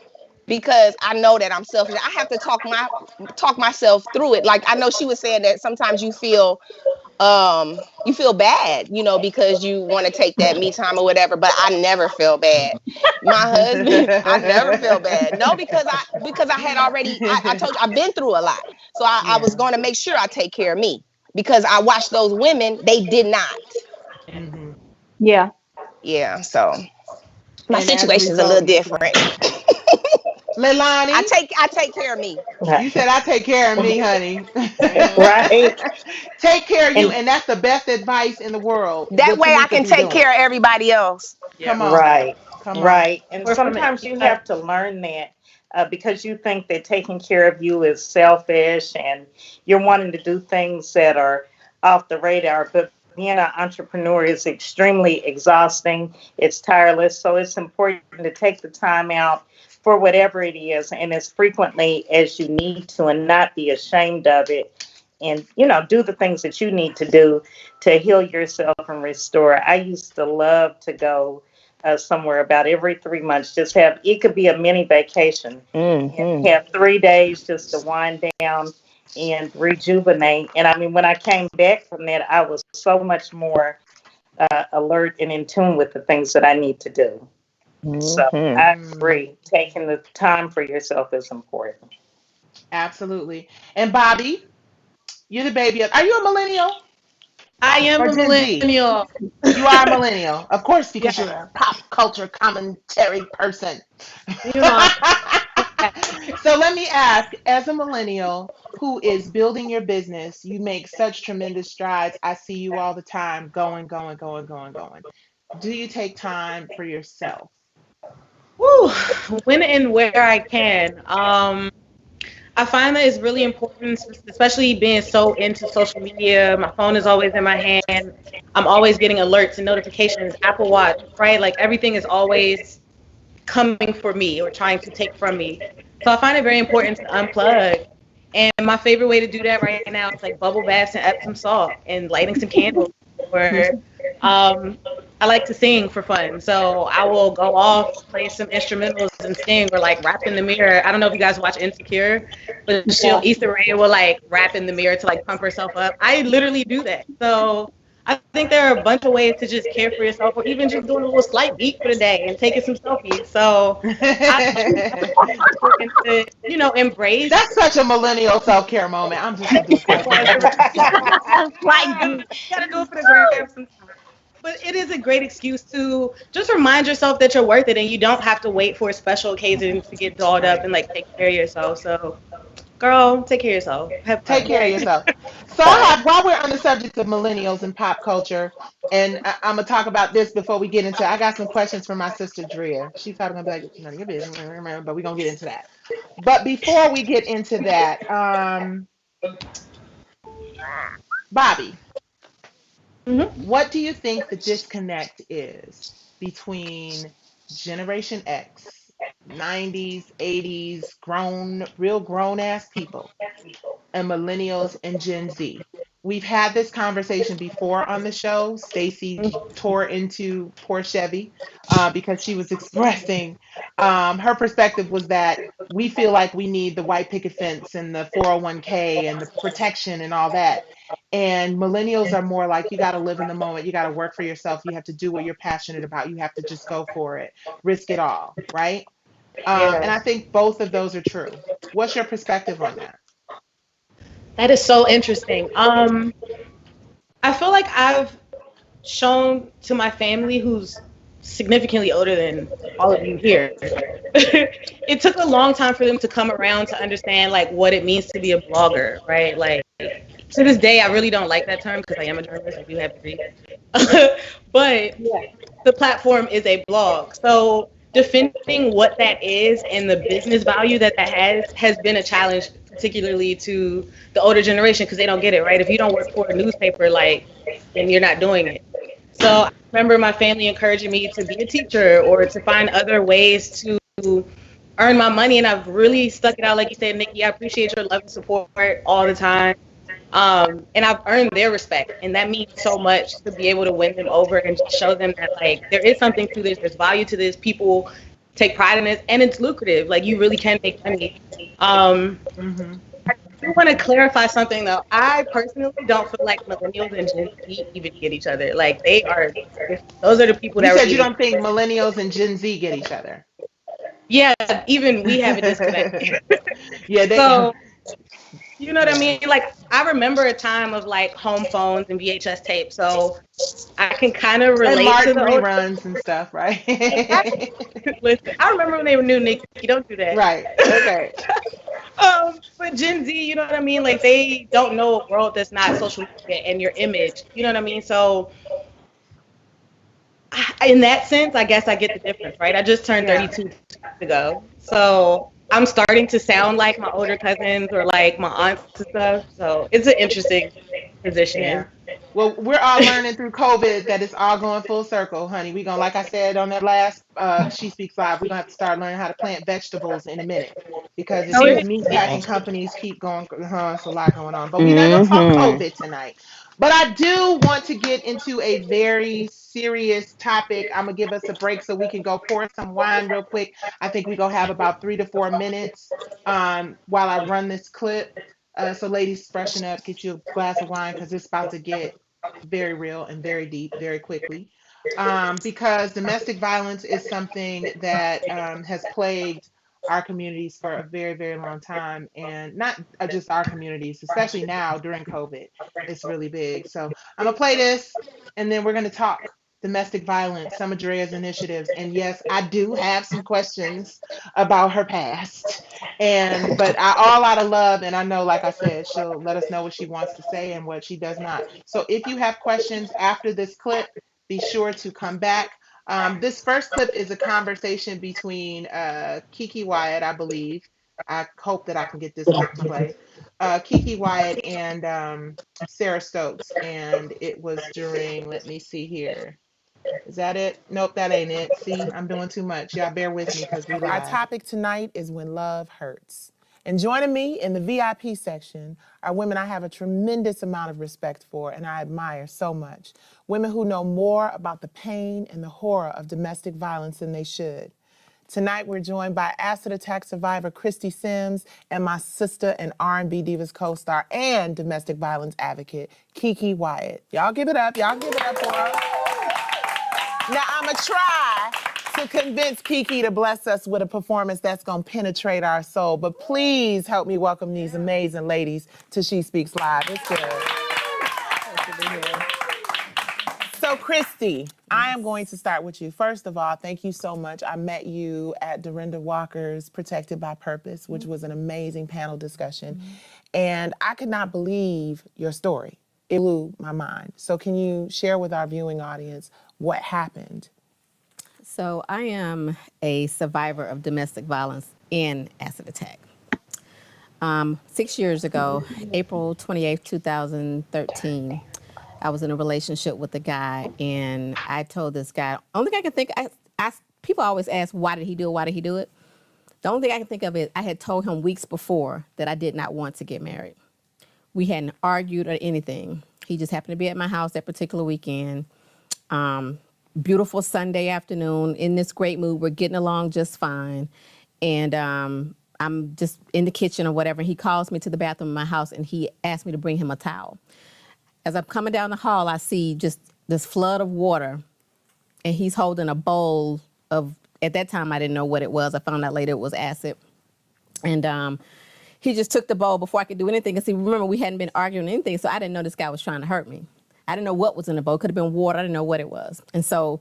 because I know that I'm selfish. I have to talk myself through it. Like I know she was saying that sometimes you feel bad, because you want to take that me time or whatever, but I never feel bad. My husband, I never feel bad. No, because I had already I told you I've been through a lot. So I was Yeah. going to make sure I take care of me because I watched those women, they did not. Hmm. Yeah. Yeah, so my And as a situation's a little result, you different. feel. Leilani, I take care of me. you said I take care of me, honey. Mhm. Right. Take care of you, And and that's the best advice in the world. That What way I Tamika can be take doing. care of everybody else. Yeah. Come on, right. come on. Right. And Or from an sometimes you inside. have to learn that because you think that taking care of you is selfish and you're wanting to do things that are off the radar. But being an entrepreneur is extremely exhausting, it's tireless. So it's important to take the time out for whatever it is and as frequently as you need to and not be ashamed of it. And, do the things that you need to do to heal yourself and restore. I used to love to go somewhere about every 3 months. Just have it could be a mini vacation and Hmm. have 3 days just to wind down and rejuvenate. And I mean, when I came back from that, I was so much more alert and in tune with the things that I need to do. So Hmm. I Mm, agree. Taking the time for yourself is important. absolutely. And Bobby, you're the baby of. Are you a millennial I am or a Gen Z? millennial. You are a millennial, of course, because Yeah. you're a pop culture commentary person. You know, So let me ask, as a millennial who is building your business, you make such tremendous strides. I see you all the time going, going, going, going, going. Do you take time for yourself? whew, when and where I can. I find that it's really important, especially being so into social media. My phone is always in my hand. I'm always getting alerts and notifications, Apple Watch, right? Like everything is always coming for me or trying to take from me. So I find it very important to unplug. And my favorite way to do that right now is like bubble baths and Epsom salt and lighting some candles. Or I like to sing for fun. So I will go off, play some instrumentals and sing or like rap in the mirror. I don't know if you guys watch Insecure, but Issa Rae will like rap in the mirror to like pump herself up. I literally do that. So I think there are a bunch of ways to just care for yourself or even just doing a little slight beat for the day and taking some selfies. So I think it's important to, embrace That's such a millennial self care moment. I'm just gonna do a slight beat. whatever. Like, You gotta do it for the gram sometimes. But it is a great excuse to just remind yourself that you're worth it and you don't have to wait for a special occasion to get dolled up Right. and like take care of yourself. So, girl, take care of yourself. Have Take fun. care of yourself. So I Right. have, while we're on the subject of millennials and pop culture, and I'm gonna talk about this before we get into. I got some questions for my sister Drea. She's probably gonna be like, "None of your business," but we're gonna get into that. But before we get into that, Bobby, Mhm. What do you think the disconnect is between Generation X, 90s, 80s, real grown ass people, and millennials and Gen Z? We've had this conversation before on the show. Stacy tore into poor Chevy because she was expressing her perspective was that we feel like we need the white picket fence and the 401k and the protection and all that. And millennials are more like, you got to live in the moment. You got to work for yourself. You have to do what you're passionate about. You have to just go for it, risk it all, right? And Yeah, I think both of those are true. What's your perspective on that? that is so interesting. I feel like I've shown to my family, who's significantly older than all of you here. It took a long time for them to come around to understand like what it means to be a blogger, right? Like to this day, I really don't like that term because I am a journalist. I do have degrees, but the platform is a blog. So defending what that is and the business value that that has been a challenge, particularly to the older generation, because they don't get it, right? If you don't work for a newspaper, like, then you're not doing it. So I remember my family encouraging me to be a teacher or to find other ways to earn my money, and I've really stuck it out. Like you said, Nikki, I appreciate your love and support all the time. And I've earned their respect, and that means so much to be able to win them over and just show them that like there is something to this, there's value to this, people take pride in this, and it's lucrative. Like you really can make money. Hmm. I want to clarify something though. I personally don't feel like millennials and Gen Z even get each other. Like they are, those are the people You that said you really, don't think millennials and Gen Z get each other. yeah, even we have a disconnect. Yeah, they. So you know what I Yeah. mean? Like I remember a time of like home phones and VHS tapes. So I can kind of And relate to Martin the old. reruns and stuff, right? Listen, I remember when they were new, Nikki. Don't do that. Right. Okay. But Gen Z, you know what I mean? Like they don't know a world that's not social media and your image. You know what I mean? So in that sense, I guess I get the difference, right? I just turned Yeah. 32 2 weeks ago, so I'm starting to sound like my older cousins or like my aunts and stuff. So it's an interesting Yeah. position. Well, we're all learning through COVID that it's all going full circle, honey. We gonna, like I said on that last She Speaks Live, we're gonna have to start learning how to plant vegetables in a minute. Because if Oh, these it meat is. packing companies keep going, it's a lot going on. But we're not gonna talk Mm-hmm. COVID tonight. But I do want to get into a very serious topic. I'm gonna give us a break so we can go pour some wine real quick. I think we're gonna have about 3 to 4 minutes while I run this clip. So, ladies, freshen up, get you a glass of wine because it's about to get very real and very deep very quickly. Because domestic violence is something that has plagued our communities for a very, very long time. And not just our communities, especially now during COVID, it's really big. So, I'm going to play this and then we're going to talk domestic violence, some of Drea's initiatives. And yes, I do have some questions about her past and but all out of love, and I know, like I said, she'll let us know what she wants to say and what she does not. So if you have questions after this clip, be sure to come back. This first clip is a conversation between Kiki Wyatt, I believe. I hope that I can get this clip to play. Kiki Wyatt and Sarah Stokes, and it was during, let me see here. Is that it? Nope, that ain't it. See, I'm doing too much. Y'all bear with me because we Our live. topic tonight is when love hurts. And joining me in the VIP section are women I have a tremendous amount of respect for and I admire so much. Women who know more about the pain and the horror of domestic violence than they should. Tonight we're joined by acid attack survivor Christy Sims and my sister and R&B Divas co-star and domestic violence advocate Kiki Wyatt. Y'all give it up. Y'all give it up for her. Now, I'm going to try to convince Kiki to bless us with a performance that's going to penetrate our soul. But please help me welcome these amazing ladies to She Speaks Live. It's good. So, Christy, I am going to start with you. First of all, thank you so much. I met you at Dorinda Walker's Protected by Purpose, which was an amazing panel discussion. And I could not believe your story. It blew my mind. So can you share with our viewing audience what happened? So I am a survivor of domestic violence and acid attack. 6 years ago, April 28th, 2013, I was in a relationship with a guy, and I told this guy, only thing I can think, people always ask, why did he do it? Why did he do it? The only thing I can think of is I had told him weeks before that I did not want to get married. We hadn't argued or anything. He just happened to be at my house that particular weekend. Beautiful Sunday afternoon, in this great mood. We're getting along just fine. And I'm just in the kitchen or whatever. He calls me to the bathroom in my house, and he asked me to bring him a towel. As I'm coming down the hall, I see just this flood of water, and he's holding a bowl of, at that time, I didn't know what it was. I found out later it was acid. And he just took the bowl before I could do anything. And see, remember, we hadn't been arguing or anything, so I didn't know this guy was trying to hurt me. I didn't know what was in the bowl. It could have been water. I didn't know what it was. And so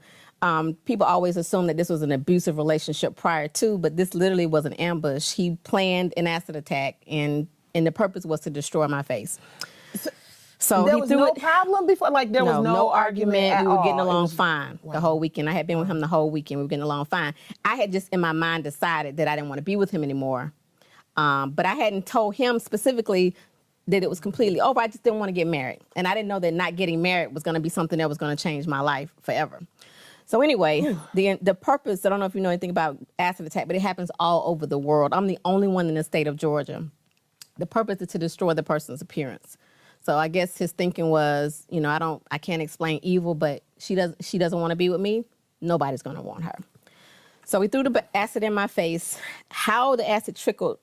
people always assume that this was an abusive relationship prior to, but this literally was an ambush. He planned an acid attack, and the purpose was to destroy my face. So There he was threw no it. problem before? Like, there was no argument at We were all? getting It along was- fine Wow. the whole weekend. I had been with him the whole weekend. We were getting along fine. I had just in my mind decided that I didn't want to be with him anymore. But I hadn't told him specifically that it was completely over. I just didn't want to get married. And I didn't know that not getting married was going to be something that was going to change my life forever. So anyway, the purpose, I don't know if you know anything about acid attack, but it happens all over the world. I'm the only one in the state of Georgia. The purpose is to destroy the person's appearance. So I guess his thinking was, I can't explain evil, but she doesn't want to be with me. Nobody's going to want her. So he threw the acid in my face. How the acid trickled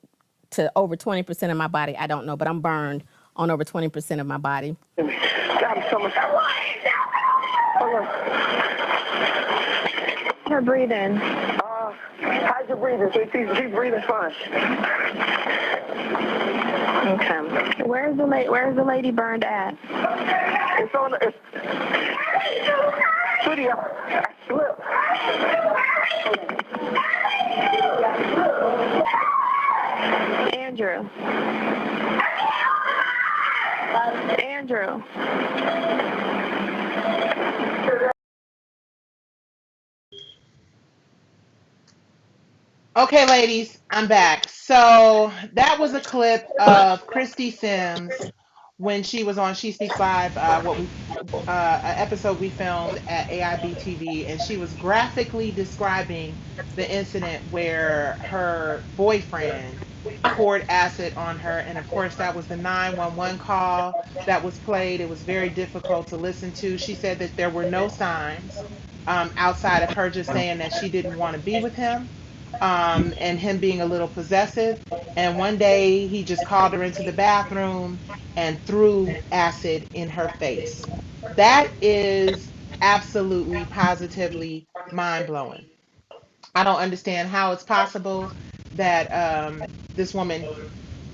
to over 20% of my body, I don't know, but I'm burned on over 20% of my body. God, so much. Hold on. Her breathing. How's your breathing? She's breathing fine. Okay. Where's the lady burned at? It's on the studio. I slipped. Andrew. Okay, ladies, I'm back. So that was a clip of Christy Sims when she was on She Speaks Live, an episode we filmed at AIB TV, and she was graphically describing the incident where her boyfriend poured acid on her, and of course that was the 911 call that was played. It was very difficult to listen to. She said that there were no signs outside of her just saying that she didn't want to be with him. And him being a little possessive. And one day he just called her into the bathroom and threw acid in her face. That is absolutely, positively mind blowing. I don't understand how it's possible that this woman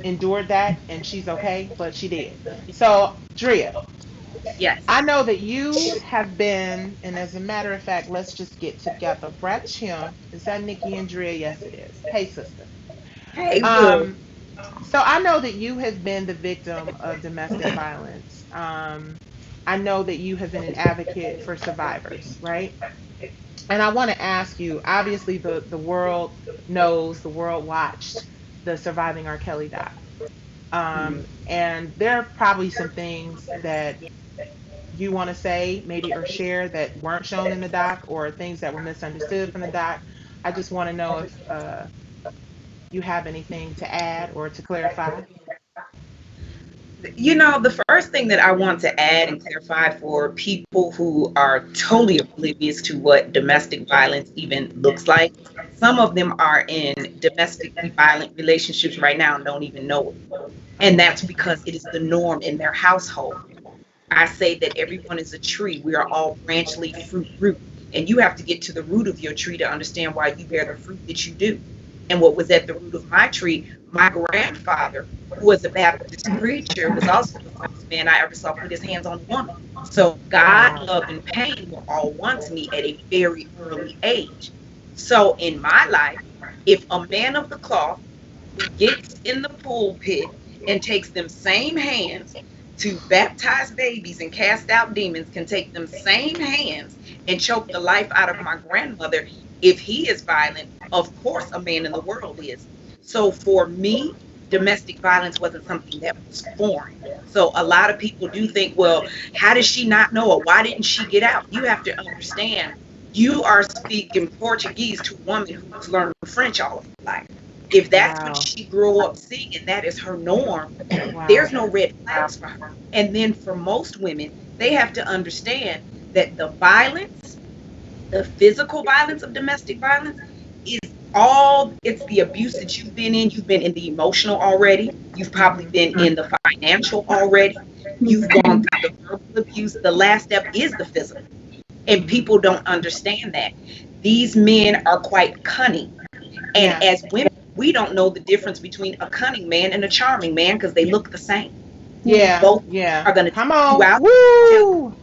endured that and she's okay, but she did. So, Drea, Yes. I know that you have been, and as a matter of fact, let's just get together. Brett Chim, is that Nikki and Drea? Yes, it is. Hey, sister. Hey, boo. Um, so I know that you have been the victim of domestic violence. I know that you have been an advocate for survivors, right? And I want to ask you, obviously the world knows, the world watched the Surviving R. Kelly doc. And there are probably some things that you want to say, maybe, or share that weren't shown in the doc, or things that were misunderstood from the doc. I just want to know if you have anything to add or to clarify. The first thing that I want to add and clarify for people who are totally oblivious to what domestic violence even looks like, some of them are in domestically violent relationships right now and don't even know it. And that's because it is the norm in their household. I say that everyone is a tree. We are all branch, leaf, fruit, root. And you have to get to the root of your tree to understand why you bear the fruit that you do. And what was at the root of my tree, my grandfather, who was a Baptist preacher, was also the first man I ever saw put his hands on a woman. So God, love, and pain were all one to me at a very early age. So in my life, if a man of the cloth who gets in the pulpit and takes them same hands to baptize babies and cast out demons can take them same hands and choke the life out of my grandmother, if he is violent, of course a man in the world is. So for me, domestic violence wasn't something that was foreign. So a lot of people do think, well, how does she not know, or why didn't she get out? You have to understand, you are speaking Portuguese to a woman who's learned French all of her life. If that's what Wow. she grew up seeing and that is her norm, Wow. there's no red flags for her. And then for most women, they have to understand that the violence, the physical violence of domestic violence is it's the abuse that you've been in. You've been in the emotional already. You've probably been in the financial already. You've gone through the verbal abuse. The last step is the physical. And people don't understand that. These men are quite cunning. And Yeah. as women, we don't know the difference between a cunning man and a charming man because they look the same. Yeah. Both Yeah. are going to Come take you on. out. Woo!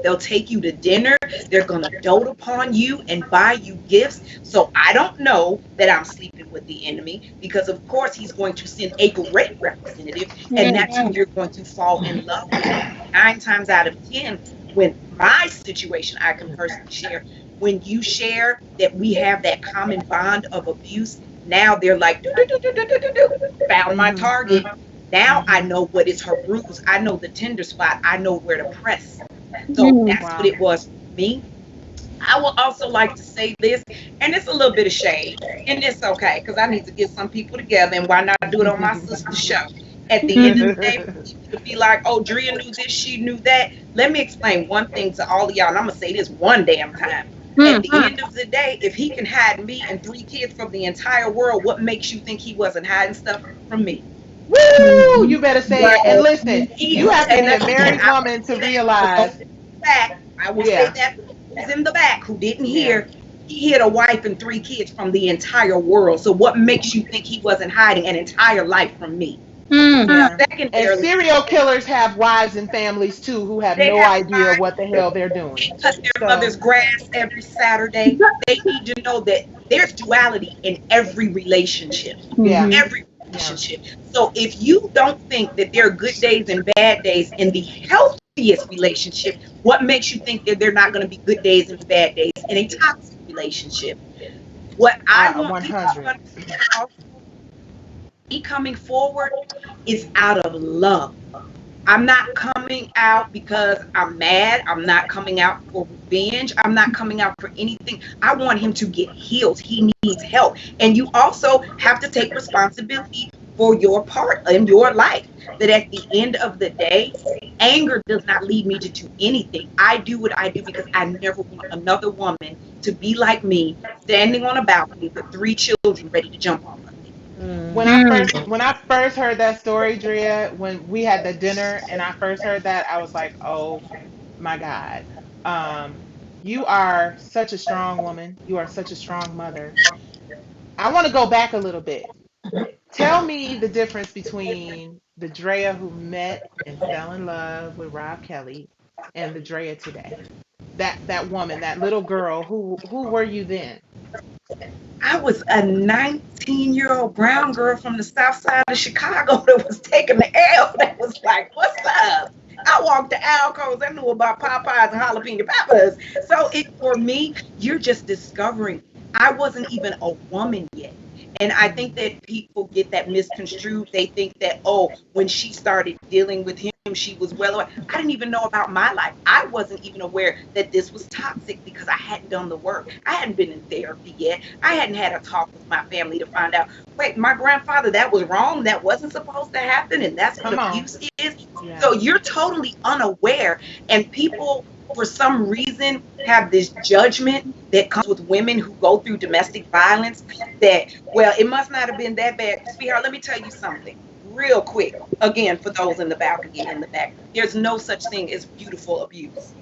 They'll take you to dinner. They're going to dote upon you and buy you gifts. So I don't know that I'm sleeping with the enemy, because of course he's going to send a great representative, and that's who you're going to fall in love with. 9 times out of 10, when my situation, I can personally share, when you share that we have that common bond of abuse, now they're like, do, do, do, do, do, do, do, do, found my target. Now I know what is her bruise. I know the tender spot. I know where to press. So that's what Wow. it was for me. I will also like to say this, and it's a little bit of shade, and it's okay, because I need to get some people together, and why not do it on my sister's show? At the end of the day, for people to be like, oh, Drea knew this, she knew that. Let me explain one thing to all of y'all, and I'm going to say this one damn time. At the end of the day, if he can hide me and 3 kids from the entire world, what makes you think he wasn't hiding stuff from me? Woo! You better say it. And listen, He, you have to and be a again, married I will woman to say that for realize. those in the back, I will say Yeah. that for those in the back who didn't Yeah. hear, he hid a wife and 3 kids from the entire world. So what makes you think he wasn't hiding an entire life from me? Yeah. And Secondarily, serial killers have wives and families too who have they no have idea what the hell they're doing. they cut their So, mother's grass every Saturday. They need to know that there's duality in every relationship. yeah. Every Yeah. relationship. So if you don't think that there are good days and bad days in the healthiest relationship, what makes you think that there are not going to be good days and bad days in a toxic relationship? What I want people to 100. understand also, me coming forward is out of love. I'm not coming out because I'm mad. I'm not coming out for revenge. I'm not coming out for anything. I want him to get healed. He needs help. And you also have to take responsibility for your part in your life. That at the end of the day, anger does not lead me to do anything. I do what I do because I never want another woman to be like me, standing on a balcony with 3 children ready to jump on her. When I first heard that story, Drea, when we had the dinner and I first heard that, I was like, oh my God. Um, you are such a strong woman. You are such a strong mother. I want to go back a little bit. Tell me the difference between the Drea who met and fell in love with Rob Kelly and the Drea today. That woman, that little girl, who were you then? I was a 19-year-old brown girl from the south side of Chicago that was taking the L. That was like, what's up? I walked the alcoves. I knew about Popeyes and jalapeno peppers. So for me, you're just discovering. I wasn't even a woman yet. And I think that people get that misconstrued. They think that, oh, when she started dealing with him, she was well aware. I didn't even know about my life. I wasn't even aware that this was toxic because I hadn't done the work. I hadn't been in therapy yet. I hadn't had a talk with my family to find out, wait, my grandfather, that was wrong. That wasn't supposed to happen. And that's what Come on. abuse is. Yeah. So you're totally unaware. And people, for some reason, have this judgment that comes with women who go through domestic violence that, well, it must not have been that bad. Sweetheart, let me tell you something real quick. Again, for those in the balcony in the back, there's no such thing as beautiful abuse.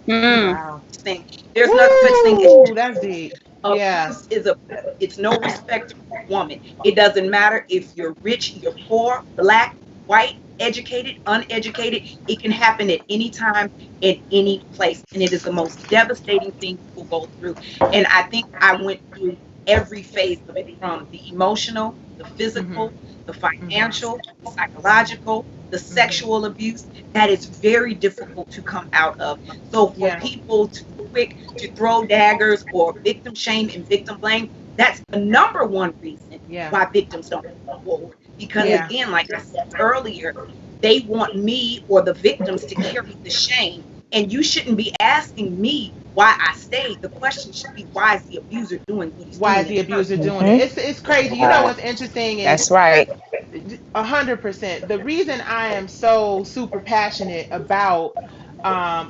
Wow. There's no such thing Woo, as that's deep. Yeah. abuse it's no respect for a woman. It doesn't matter if you're rich, you're poor, black, white, educated, uneducated. It can happen at any time, in any place. And it is the most devastating thing people go through. And I think I went through every phase of it, from the emotional, the physical, the financial, the psychological, the sexual abuse. That is very difficult to come out of. So for people to quick to throw daggers or victim shame and victim blame, That's the number one reason Yeah. why victims don't come forward. Because Yeah. again, like I said earlier, they want me or the victims to carry the shame. And you shouldn't be asking me why I stayed. The question should be, why is the abuser doing what he's Why is doing in the the first abuser place? doing it? It's crazy. You know what's interesting is That's right. 100%. The reason I am so super passionate about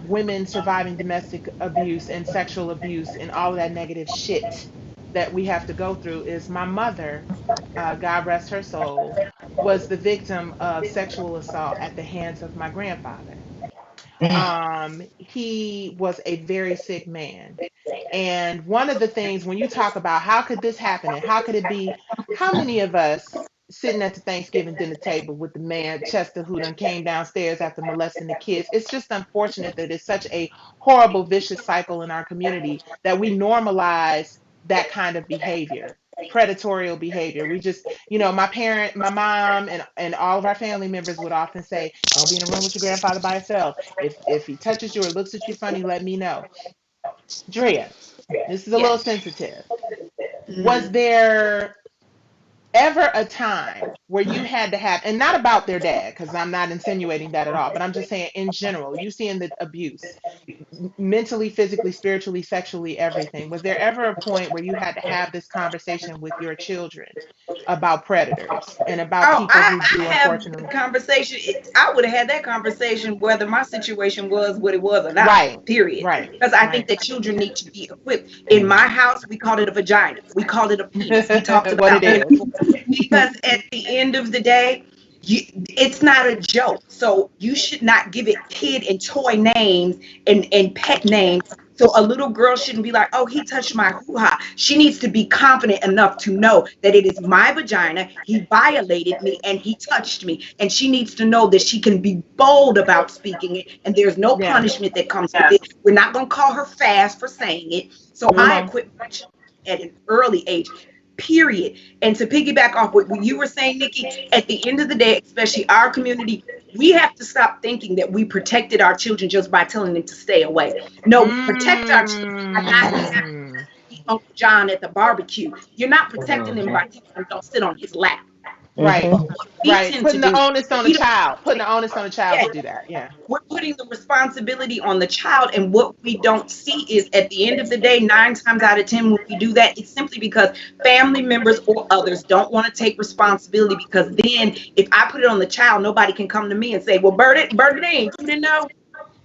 women surviving domestic abuse and sexual abuse and all of that negative shit that we have to go through is my mother, God rest her soul, was the victim of sexual assault at the hands of my grandfather. He was a very sick man. And one of the things when you talk about how could this happen and how could it be, how many of us sitting at the Thanksgiving dinner table with the man Chester who done came downstairs after molesting the kids? It's just unfortunate that it's such a horrible, vicious cycle in our community that we normalize that kind of behavior, predatorial behavior. We just, my parent, my mom, and all of our family members would often say, "Don't be in a room with your grandfather by yourself. If he touches you or looks at you funny, let me know." Drea, this is a Yeah. little sensitive. Was Mhm. there ever a time where you had to have, and not about their dad, because I'm not insinuating that at all, but I'm just saying in general, you seeing the abuse, mentally, physically, spiritually, sexually, everything. Was there ever a point where you had to have this conversation with your children about predators and about Oh, people who I do have the unfortunately? conversation. I would have had that conversation whether my situation was what it was or not, Right, period. right, Because I think right. that children need to be equipped. In my house, we called it a vagina. We called it a penis. We talked What about it is. it. Because at the end of the day, it's not a joke. So you should not give it kid and toy names and pet names. So a little girl shouldn't be like, oh, he touched my hoo-ha. She needs to be confident enough to know that it is my vagina. He violated me and he touched me. And she needs to know that she can be bold about speaking it. And there's no Yeah, punishment that comes with it. We're not going to call her fast for saying it. So come I on. equip my children at an early age, period. And to piggyback off what you were saying, Nikki, at the end of the day, especially our community, we have to stop thinking that we protected our children just by telling them to stay away. No, we protect our children by not having Mm. Uncle John at the barbecue. You're not protecting them by telling them don't sit on his lap. Right, What we right. tend to Putting the do, onus on the we don't child. Putting the onus on the child yeah, to do that. Yeah. we're putting the responsibility on the child. And what we don't see is at the end of the day, 9 times out of 10, when we do that, it's simply because family members or others don't want to take responsibility. Because then if I put it on the child, nobody can come to me and say, well, Bernadine, you didn't know.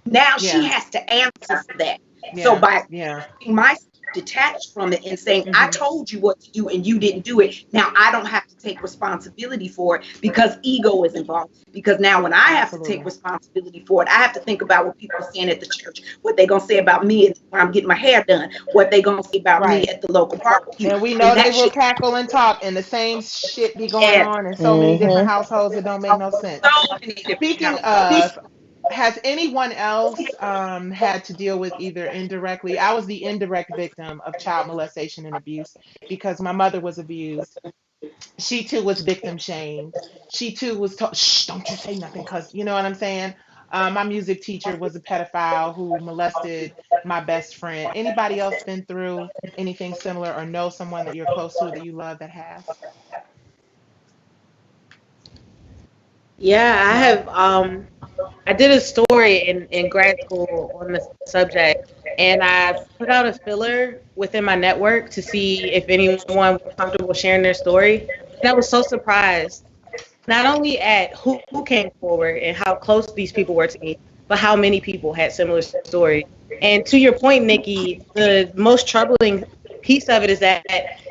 Now she Yeah. has to answer for that. So Yeah. by Yeah. keeping myself detached from it and saying, I Hmm. told you what to do and you didn't do it, now I don't have to take responsibility for it because ego is involved. Because now when I have to take Absolutely. responsibility for it, I have to think about what people are saying at the church, what they're going to say about me when I'm getting my hair done, what they're going to say about me Right. at the local barbecue. And we And know they that will should cackle and talk, and the same shit be going add on in so many different households. It don't make no sense. so many different Speaking households. of, has anyone else had to deal with either indirectly? I was the indirect victim of child molestation and abuse because my mother was abused. She too was victim shamed. She too was told, "Shh, don't you say nothing," because you know what I'm saying. My music teacher was a pedophile who molested my best friend. Anybody else been through anything similar or know someone that you're close to that you love that has? Yeah, I No. have. I did a story in grad school on the subject, and I put out a filler within my network to see if anyone was comfortable sharing their story. And I was so surprised, not only at who came forward and how close these people were to me, but how many people had similar stories. And to your point, Nikki, the most troubling piece of it is that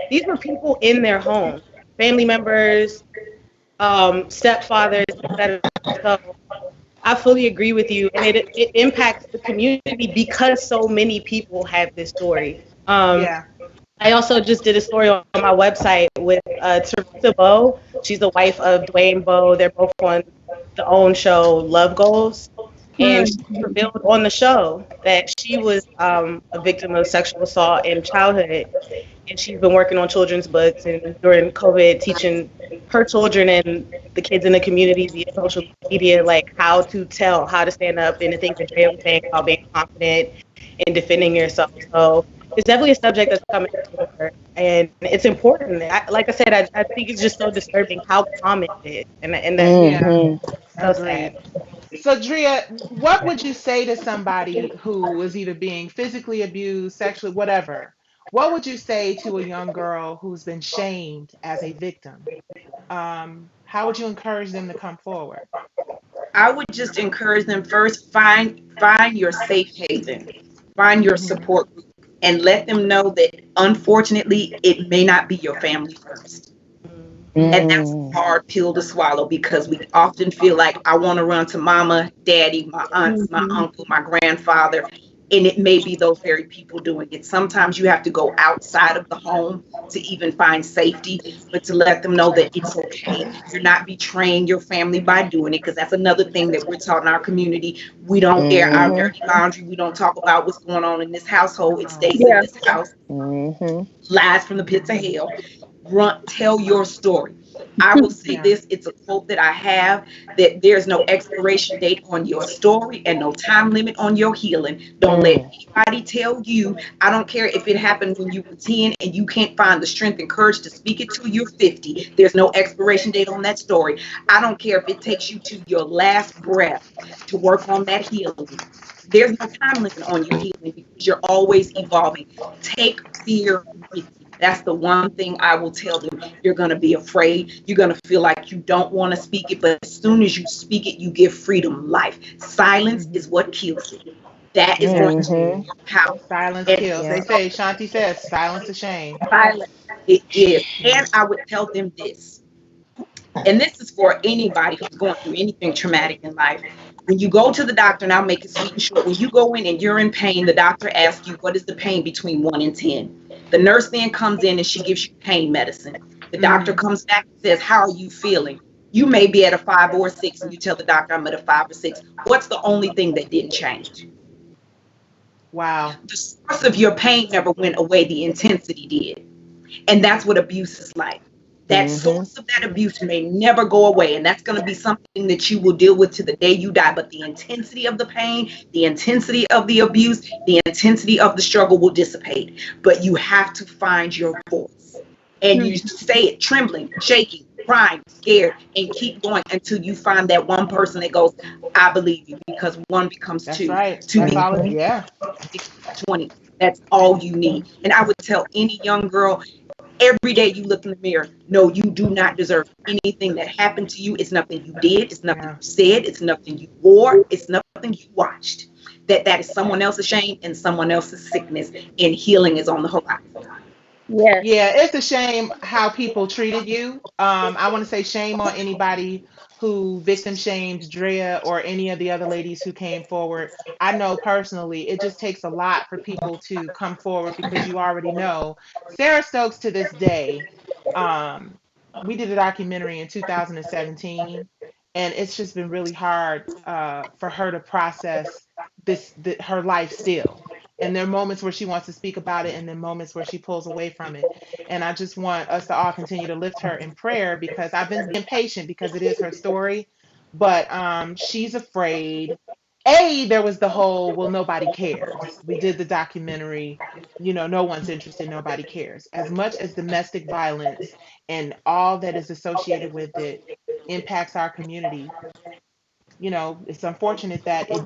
these were people in their home, family members, stepfathers, etc. So I fully agree with you, and it impacts the community because so many people have this story. Yeah. I also just did a story on my website with Teresa Bow. She's the wife of Dwayne Bowe. They're both on the OWN show Love Goals. And she revealed on the show that she was a victim of sexual assault in childhood. And she's been working on children's books and during COVID teaching her children and the kids in the community via social media, like how to tell, how to stand up, and the things that Drea was saying about being confident and defending yourself. So it's definitely a subject that's coming forward. and it's important. Like I said, I think it's just so disturbing how common it is, and that Yeah, so sad. agreed. So, Drea, what would you say to somebody who is either being physically abused, sexually, whatever? What would you say to a young girl who's been shamed as a victim? How would you encourage them to come forward? I would just encourage them first, find your safe haven, find your Hmm. support group, and let them know that unfortunately it may not be your family first. And that's a hard pill to swallow because we often feel like I want to run to mama, daddy, my aunts, my Mhm. uncle, my grandfather, and it may be those very people doing it. Sometimes you have to go outside of the home to even find safety, but to let them know that it's okay. You're not betraying your family by doing it, because that's another thing that we're taught in our community. We don't air our dirty laundry. We don't talk about what's going on in this household. It Oh, stays in Yeah. this house. Lies from the pits of hell. Tell your story. I will say yeah. this, it's a quote that I have, that there's no expiration date on your story and no time limit on your healing. Don't let anybody tell you. I don't care if it happened when you were 10 and you can't find the strength and courage to speak it till you're 50. There's no expiration date on that story. I don't care if it takes you to your last breath to work on that healing. There's no time limit on your healing because you're always evolving. Take fear with you. That's the one thing I will tell them. You're going to be afraid. You're going to feel like you don't want to speak it, but as soon as you speak it, you give freedom life. Silence Hmm. is what kills it. That is going to be Absolutely. your power. Silence And kills. They say, Shanti says, silence is shame. silence, it is. Yeah. And I would tell them this, and this is for anybody who's going through anything traumatic in life. When you go to the doctor, and I'll make it sweet and short, when you go in and you're in pain, the doctor asks you, what is the pain between 1 and 10? The nurse then comes in and she gives you pain medicine. The doctor Mm, comes back and says, how are you feeling? You may be at a 5 or a 6, and you tell the doctor, I'm at a 5 or 6. What's the only thing that didn't change? wow. The source of your pain never went away, the intensity did. And that's what abuse is like. That source of that abuse may never go away. And that's going to be something that you will deal with to the day you die. But the intensity of the pain, the intensity of the abuse, the intensity of the struggle will dissipate. But you have to find your voice. And you say it trembling, shaking, crying, scared, and keep going until you find that one person that goes, I believe you, because one becomes That's two, right. two That's becomes all. Yeah. 20. That's all you need. And I would tell any young girl, every day you look in the mirror, no, you do not deserve anything that happened to you. It's nothing you did. It's nothing Yeah. you said. It's nothing you wore. It's nothing you watched. That is someone else's shame and someone else's sickness, and healing is on the horizon. Yes. Yeah, it's a shame how people treated you. I want to say shame on anybody who victim shamed Drea or any of the other ladies who came forward. I know personally, it just takes a lot for people to come forward because you already know. Sarah Stokes to this day, um, we did a documentary in 2017, and it's just been really hard for her to process her life still. And there are moments where she wants to speak about it, and then moments where she pulls away from it. And I just want us to all continue to lift her in prayer because I've been being patient because it is her story. But she's afraid. There was the whole, well, nobody cares. We did the documentary, no one's interested, nobody cares. As much as domestic violence and all that is associated with it impacts our community, it's unfortunate that it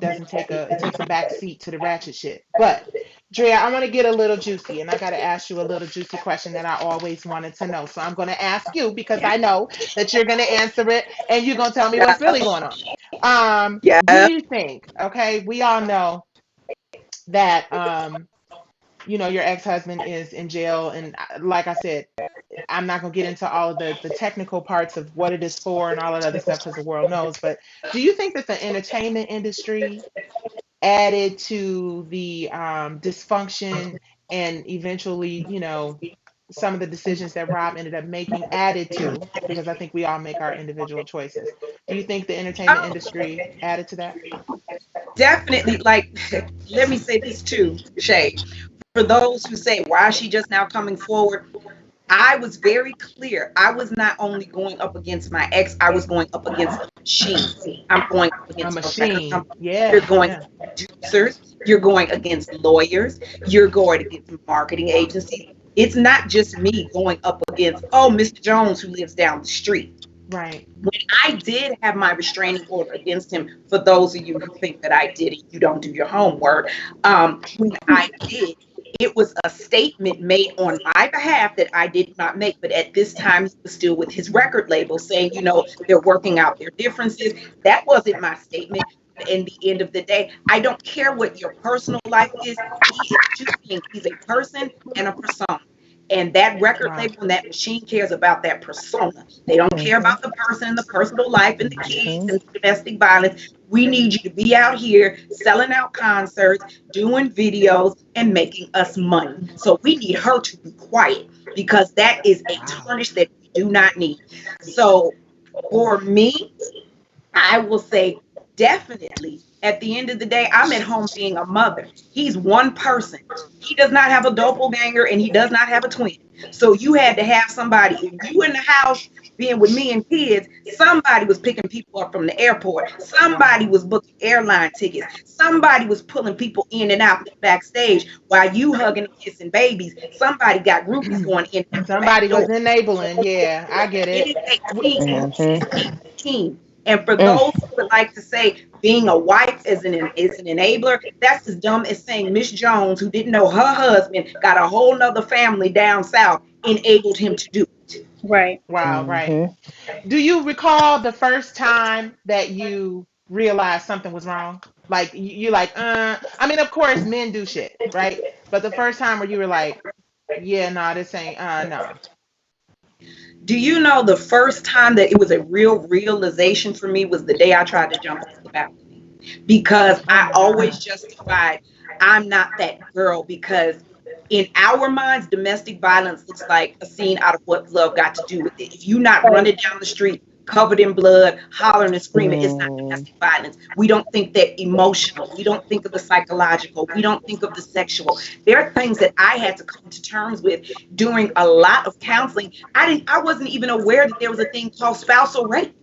takes a back seat to the ratchet shit. But Drea, I want to get a little juicy, and I got to ask you a little juicy question that I always wanted to know. So I'm going to ask you because I know that you're going to answer it and you're going to tell me what's really going on. Do Yeah. you think, okay, we all know that your ex-husband is in jail, and like I said, I'm not going to get into all of the technical parts of what it is for and all that other stuff because the world knows. But do you think that the entertainment industry added to the dysfunction and eventually, some of the decisions that Rob ended up making added to, because I think we all make our individual choices. Do you think the entertainment Oh, industry added to that? definitely. Like, let me say this too, Shay. For those who say, why is she just now coming forward? I was very clear. I was not only going up against my ex, I was going up against a machine. I'm going up A against a record machine. company. You're Yeah, going yeah. against producers. You're going against lawyers. You're going against marketing agencies. It's not just me going up against, oh, Mr. Jones who lives down the street. Right. When I did have my restraining order against him, for those of you who think that I did it, you don't do your homework. When I did, it was a statement made on my behalf that I did not make. But at this time, he was still with his record label saying, they're working out their differences. That wasn't my statement. In the end of the day, I don't care what your personal life is. He is two things. He's a person and a persona. And that record Wow. label and that machine cares about that persona. They don't care about the person and the personal life and the kids and the domestic violence. We need you to be out here selling out concerts, doing videos, and making us money. So we need her to be quiet because that is a tarnish that we do not need. So for me, I will say definitely at the end of the day, I'm at home being a mother. He's one person. He does not have a doppelganger and he does not have a twin. So you had to have somebody. If you in the house being with me and kids, somebody was picking people up from the airport. Somebody was booking airline tickets. Somebody was pulling people in and out backstage while you hugging and kissing babies. Somebody got groupies going in and out the back Somebody was door. enabling. Yeah, I get It it. is a team. It is a team. And for those who would like to say being a wife is an enabler, that's as dumb as saying Miss Jones, who didn't know her husband got a whole nother family down south, enabled him to do it. Right. Wow, right. Do you recall the first time that you realized something was wrong? Like you like, I mean, of course men do shit, right? But the first time where you were like, yeah, nah, this ain't no. Do you know the first time that it was a real realization for me was the day I tried to jump off the balcony? Because Oh I my always God. justified I'm not that girl because in our minds, domestic violence looks like a scene out of What Love Got to Do with It. If you're not running down the street covered in blood, hollering and screaming, it's not domestic violence. We don't think that emotional. We don't think of the psychological. We don't think of the sexual. There are things that I had to come to terms with during a lot of counseling. I wasn't even aware that there was a thing called spousal rape.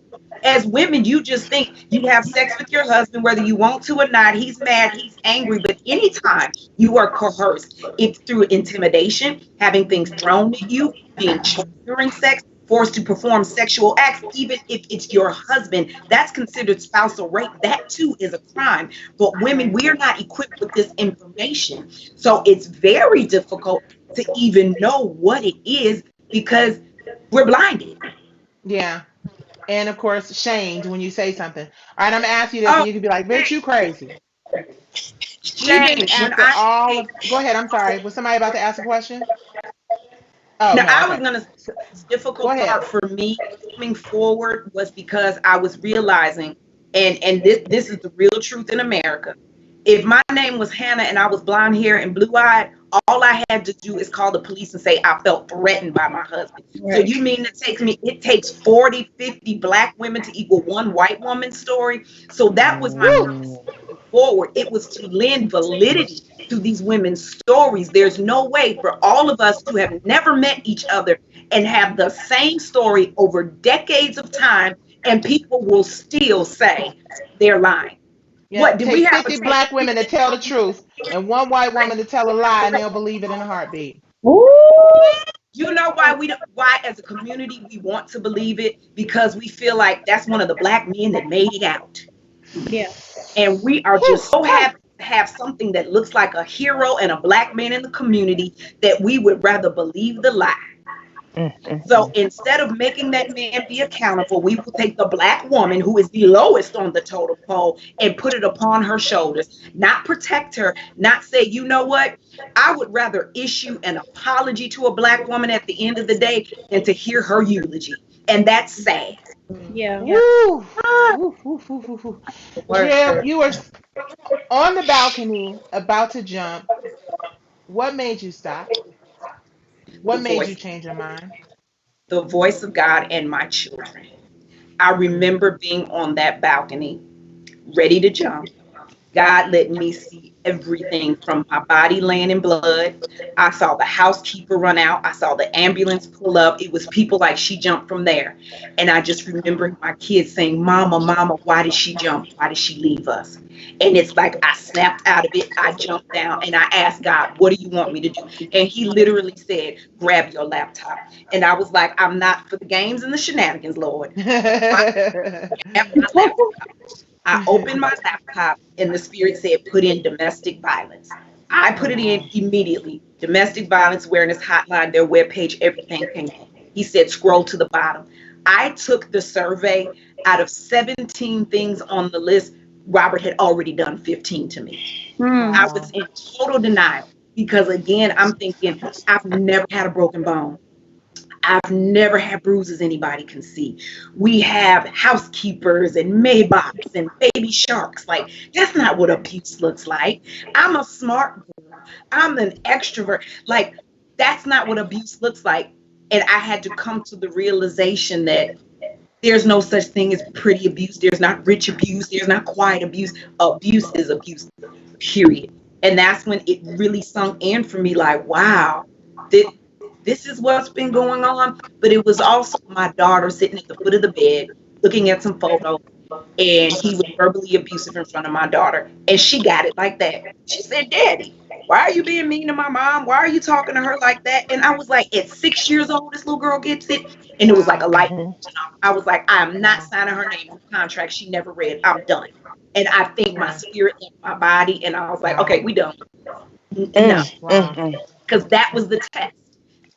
As women, you just think you have sex with your husband, whether you want to or not. He's mad, he's angry, but anytime you are coerced, it's through intimidation, having things thrown at you, being choked during sex, forced to perform sexual acts, even if it's your husband, that's considered spousal rape. That too is a crime. But women, we are not equipped with this information. So it's very difficult to even know what it is because we're blinded. Yeah. And of course, shamed when you say something. All right, I'm gonna ask you this, Oh, and you could be like, "Bitch, you crazy." Even shame. When after I all of, go ahead. I'm sorry. Was somebody about to ask a question? Oh Now, no. I was Okay. going to say So, the go difficult ahead. part for me coming forward was because I was realizing, and this is the real truth in America. If my name was Hannah and I was blonde hair and blue eyed, all I had to do is call the police and say I felt threatened by my husband. So Right. you mean it takes 40, 50 black women to equal one white woman's story? So that was my Woo. purpose moving forward. It was to lend validity to these women's stories. There's no way for all of us who have never met each other and have the same story over decades of time, and people will still say they're lying. What Yep. did we Take have a 50 tape? black women to tell the truth, and one white woman to tell a lie, and they'll believe it in a heartbeat. Ooh. You know why we don't, why as a community we want to believe it? Because we feel like that's one of the black men that made it out. Yeah. And we are Whew. just so happy to have something that looks like a hero and a black man in the community that we would rather believe the lie. So instead of making that man be accountable, we will take the black woman who is the lowest on the totem pole and put it upon her shoulders, not protect her, not say, you know what? I would rather issue an apology to a black woman at the end of the day than to hear her eulogy. And that's sad. Yeah. Woo. Woo, woo, woo, woo, woo. Jill, you were on the balcony about to jump. What made you stop? The What made you voice, change your mind? the voice of God and my children. I remember being on that balcony, ready to jump. God let me see everything from my body laying in blood. I saw the housekeeper run out. I saw the ambulance pull up. It was people like she jumped from there. And I just remember my kids saying, Mama, Mama, why did she jump? Why did she leave us? And it's like I snapped out of it. I jumped down and I asked God, what do you want me to do? And he literally said, grab your laptop. And I was like, I'm not for the games and the shenanigans, Lord. Grab my laptop. I opened my laptop and the spirit said, put in domestic violence. I put it in immediately. Domestic violence awareness hotline, their webpage, everything came in. He said, scroll to the bottom. I took the survey. Out of 17 things on the list, Robert had already done 15 to me. I was in total denial because, again, I'm thinking, I've never had a broken bone. I've never had bruises anybody can see. We have housekeepers and Maybachs and baby sharks. Like, that's not what abuse looks like. I'm a smart girl. I'm an extrovert. Like, that's not what abuse looks like. And I had to come to the realization that there's no such thing as pretty abuse. There's not rich abuse. There's not quiet abuse. Abuse is abuse, period. And that's when it really sunk in for me, like, wow, this is what's been going on. But it was also my daughter sitting at the foot of the bed, looking at some photos, and he was verbally abusive in front of my daughter. And she got it like that. She said, Daddy, why are you being mean to my mom? Why are you talking to her like that? And I was like, at 6 years old, this little girl gets it. And it was like a light bulb. I was like, I'm not signing her name on the contract she never read. I'm done. And I think my spirit left my body. And I was like, okay, we done. No. Because that was the test.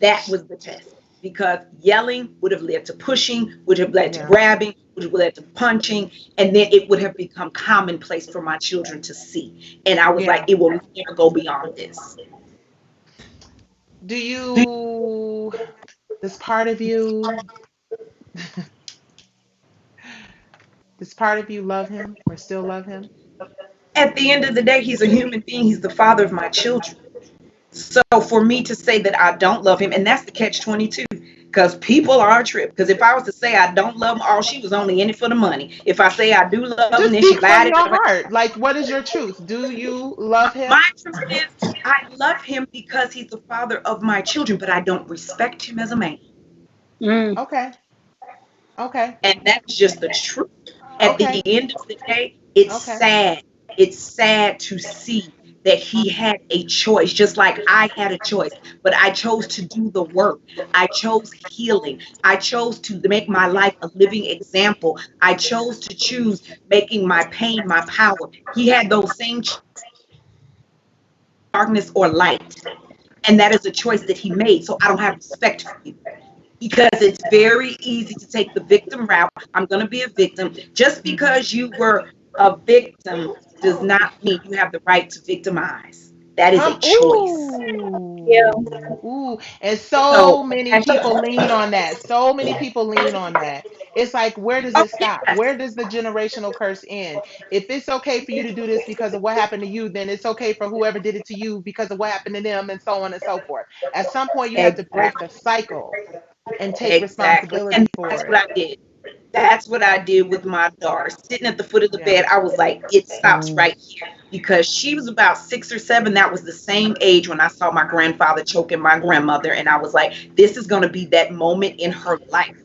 That was the test. Because yelling would have led to pushing, would have led to grabbing, would have led to punching, and then it would have become commonplace for my children to see. And I was like, it will never go beyond this. This part of you, love him or still love him? At the end of the day, he's a human being. He's the father of my children. So for me to say that I don't love him, and that's the catch-22, because people are a trip. Because if I was to say I don't love him, oh, she was only in it for the money. If I say I do love him, then she lied. Just from your heart. Like, what is your truth? Do you love him? My truth is, I love him because he's the father of my children, but I don't respect him as a man. Okay. And that's just the truth. At the end of the day, it's sad. It's sad to see that he had a choice, just like I had a choice, but I chose to do the work. I chose healing. I chose to make my life a living example. I chose to choose making my pain my power. He had those same darkness or light, and that is a choice that he made. So I don't have respect for you. Because it's very easy to take the victim route. I'm going to be a victim. Just because you were a victim does not mean you have the right to victimize. That is a choice. Ooh. And so many people lean on that. So many people lean on that. It's like, where does it stop? Where does the generational curse end? If it's okay for you to do this because of what happened to you, then it's okay for whoever did it to you because of what happened to them, and so on and so forth. At some point, you have to break the cycle and take responsibility for it. That's what I did. That's what I did with my daughter. Sitting at the foot of the bed, I was like, it stops right here. Because she was about 6 or 7. That was the same age when I saw my grandfather choking my grandmother. And I was like, this is going to be that moment in her life.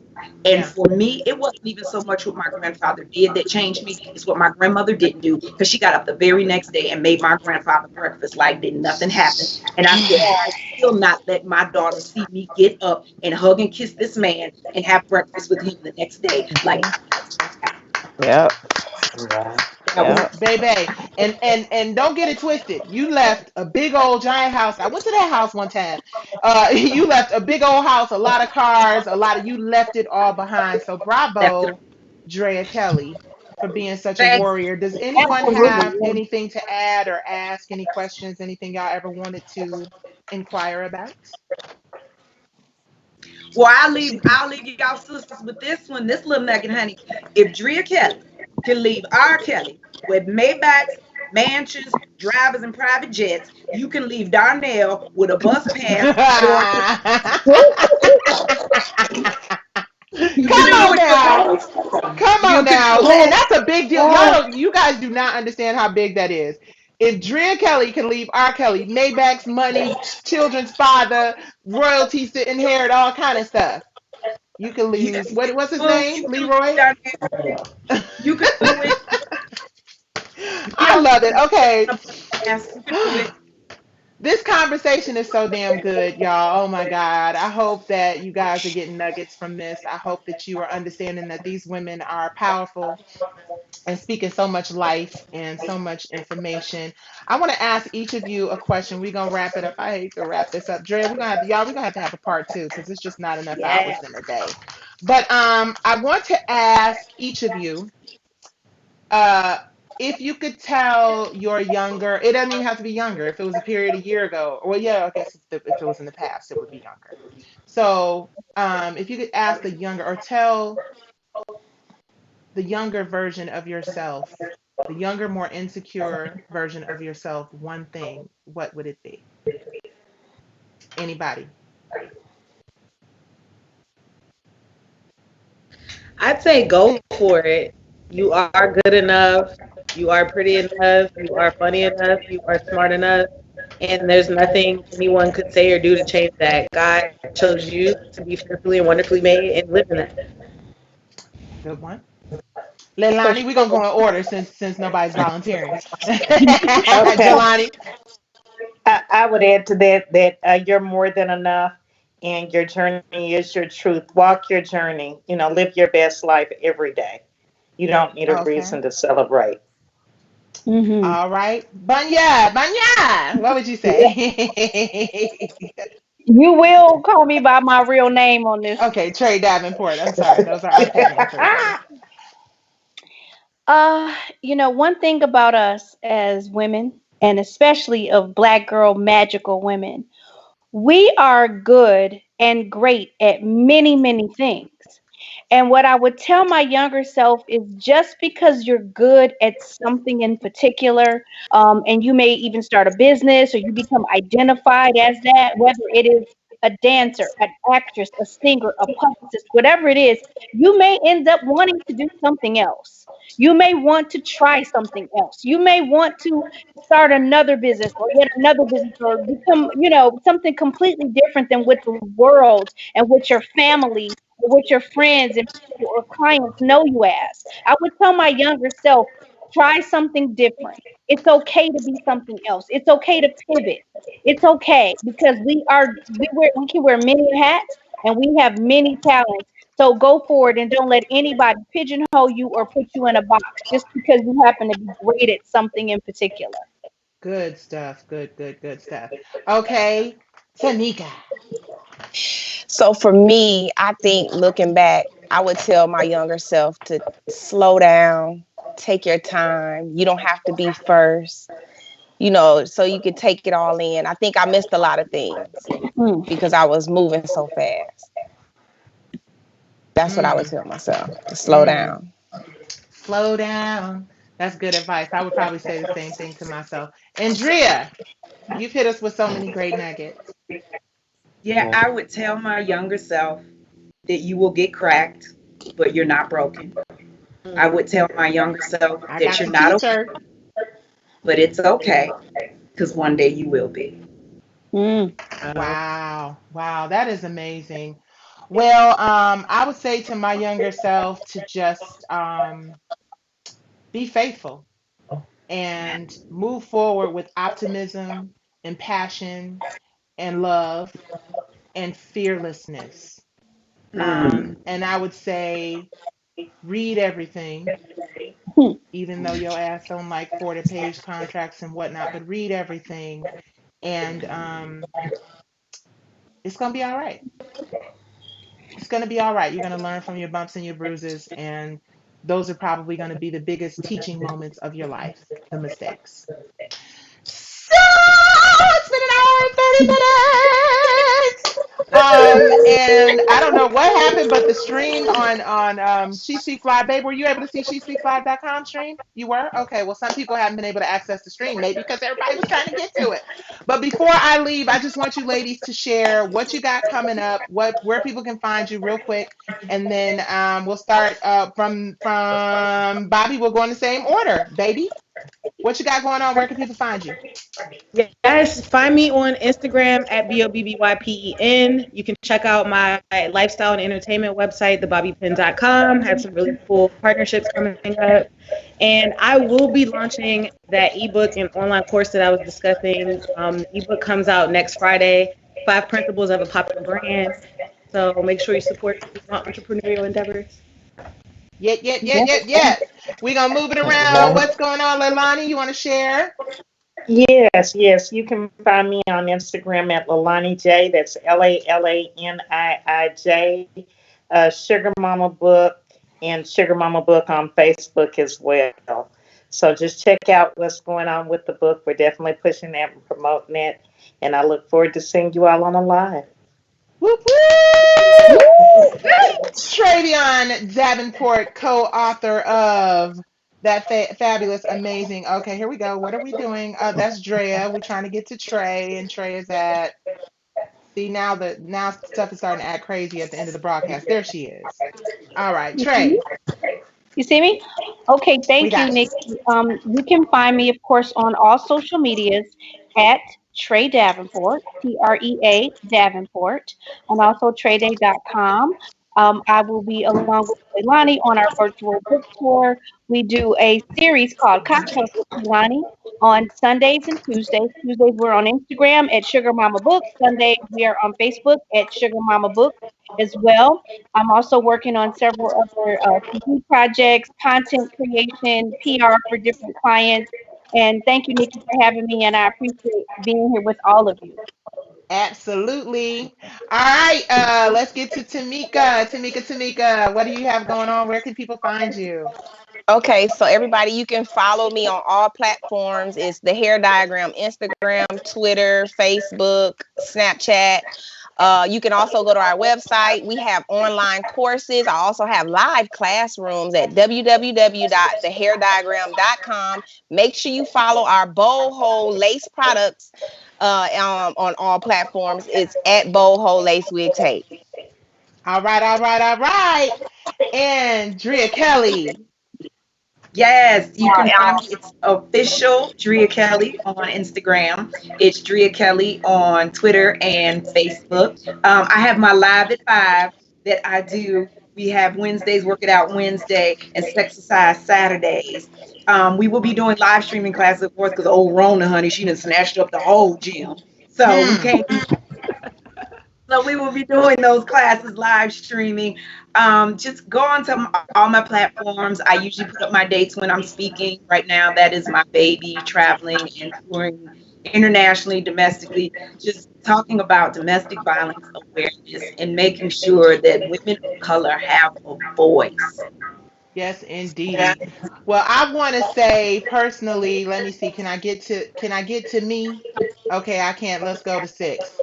And for me, it wasn't even so much what my grandfather did that changed me. It's what my grandmother didn't do, because she got up the very next day and made my grandfather breakfast like did nothing happen. And I said, I still not let my daughter see me get up and hug and kiss this man and have breakfast with him the next day. Like, baby, and don't get it twisted. You left a big old giant house. I went to that house one time. You left a big old house, a lot of cars, you left it all behind. So bravo, Andrea Kelly, for being such a warrior. Does anyone have anything to add or ask? Any questions? Anything y'all ever wanted to inquire about? Well, I'll leave y'all sisters with this one. This little nugget, honey. If Andrea Kelly can leave RKelly with Maybachs, mansions, drivers, and private jets, you can leave Darnell with a bus pass. Come on now. And that's a big deal. You guys do not understand how big that is. If Drea Kelly can leave R. Kelly, Maybach's money, children's father, royalties to inherit all kind of stuff, you can You, lose what's his you name? can Leroy? done it. You can do it. You I don't love have it. to be Okay. on a podcast. You can do it. This conversation is so damn good, y'all. Oh my God. I hope that you guys are getting nuggets from this. I hope that you are understanding that these women are powerful and speaking so much life and so much information. I want to ask each of you a question. We're gonna wrap it up. I hate to wrap this up. Dre, we're gonna have to have a part two because it's just not enough Yeah. hours in a day. But I want to ask each of you, uh, if you could tell your younger, it doesn't even have to be younger. If it was a period a year ago, well, yeah, I guess if it was in the past, it would be younger. So, if you could ask the younger or tell the younger version of yourself, the younger, more insecure version of yourself, one thing, what would it be? Anybody? I'd say go for it. You are good enough. You are pretty enough. You are funny enough. You are smart enough. And there's nothing anyone could say or do to change that. God chose you to be fearfully and wonderfully made and live in that. Good one. For Leilani, we're gonna sure. go in order since nobody's volunteering. Okay. Jelani. I would add to that that you're more than enough, and your journey is your truth. Walk your journey. Live your best life every day. You don't need a Okay. reason to celebrate. Hmm. All right. Banya, Banya. What would you say? You will call me by my real name on this. Okay, Trey Davenport. I'm sorry. Those are our pet names, everybody. One thing about us as women, and especially of Black girl magical women, we are good and great at many, many things. And what I would tell my younger self is just because you're good at something in particular, and you may even start a business or you become identified as that, whether it is a dancer, an actress, a singer, a publicist, whatever it is, you may end up wanting to do something else. You may want to try something else. You may want to start another business or yet another business or become, something completely different than what the world and what your family or what your friends and people or clients know you as. I would tell my younger self, try something different. It's okay to be something else. It's okay to pivot. It's okay because we can wear many hats and we have many talents. So go forward and don't let anybody pigeonhole you or put you in a box just because you happen to be great at something in particular. Good stuff. Good, good, good stuff. Okay. Tanika. So for me, I think looking back, I would tell my younger self to slow down, take your time. You don't have to be first, so you can take it all in. I think I missed a lot of things Mm. because I was moving so fast. That's what I would Mm, tell myself, to slow mm. down. Slow down. That's good advice. I would probably say the same thing to myself. Andrea, you've hit us with so many great nuggets. Yeah, I would tell my younger self that you will get cracked, but you're not broken. I would tell my younger self I that got you're the not teacher. okay, but it's okay because one day you will be. Mm. Wow. Wow. That is amazing. Well, I would say to my younger self to just be faithful and move forward with optimism and passion and love and fearlessness. Mm. And I would say read everything, even though your ass don't like 40-page contracts and whatnot, but read everything and it's gonna be all right. It's gonna be all right. You're gonna learn from your bumps and your bruises, and those are probably gonna be the biggest teaching moments of your life, the mistakes. So it's been an hour and 30 minutes. And I don't know what happened, but the stream on She Speaks Live, babe, were you able to see SheSpeaksLive.com stream? You were? Okay. Well, some people haven't been able to access the stream, maybe because everybody was trying to get to it. But before I leave, I just want you ladies to share what you got coming up, where people can find you real quick, and then we'll start from Bobby. We'll go in the same order, baby. What you got going on? Where can people find you? Yes, find me on Instagram at BOBBYPEN. You can check out my lifestyle and entertainment website, thebobbypen.com. Have some really cool partnerships coming up. And I will be launching that ebook and online course that I was discussing. The ebook comes out next Friday, 5 Principles of a Popular Brand. So make sure you support my entrepreneurial endeavors. Yep. We're going to move it around. What's going on, Leilani? You want to share? Yes. You can find me on Instagram at Lalani J. That's LALANIIJ. Sugar Mama Book and Sugar Mama Book on Facebook as well. So just check out what's going on with the book. We're definitely pushing that and promoting it. And I look forward to seeing you all on the live. Whoop, whoop! Travion Davenport, co-author of that fabulous, amazing. Okay, here we go. What are we doing? That's Drea. We're trying to get to Trey, and Trey is at. See, now stuff is starting to act crazy at the end of the broadcast. There she is. All right, Trey, You see me? Okay, we thank you, got you. Nikki. You can find me, of course, on all social medias at Trey Davenport, TREA Davenport, and also TreyDay.com. I will be along with Leilani on our virtual book tour. We do a series called Cocktails with Leilani on Sundays and Tuesdays. Tuesdays we're on Instagram at Sugar Mama Book. Sundays we are on Facebook at Sugar Mama Book as well. I'm also working on several other CD projects, content creation, PR for different clients. And thank you, Nikki, for having me. And I appreciate being here with all of you. Absolutely. All right, let's get to Tamika. Tamika, what do you have going on? Where can people find you? Okay, so everybody, you can follow me on all platforms. It's the Hair Diagram, Instagram, Twitter, Facebook, Snapchat. You can also go to our website. We have online courses. I also have live classrooms at www.thehairdiagram.com. Make sure you follow our Boho Lace products on all platforms. It's at Boho Lace Wig Tape. All right. Andrea Kelly. Yes, you can find me. It's official Drea Kelly on Instagram. It's Drea Kelly on Twitter and Facebook. I have my live at 5 that I do. We have Wednesdays, Work It Out Wednesday, and Sexercise Saturdays. We will be doing live streaming classes, of course, because old Rona, honey, she done snatched up the whole gym. So we Hmm. can't do. So we will be doing those classes live streaming. Just go on to all my platforms. I usually put up my dates when I'm speaking. Right now, that is my baby, traveling and touring internationally, domestically, just talking about domestic violence awareness and making sure that women of color have a voice. Yes, indeedy. Well, I want to say personally, let me see. Can I get to me? Okay, I can't. Let's go to 6.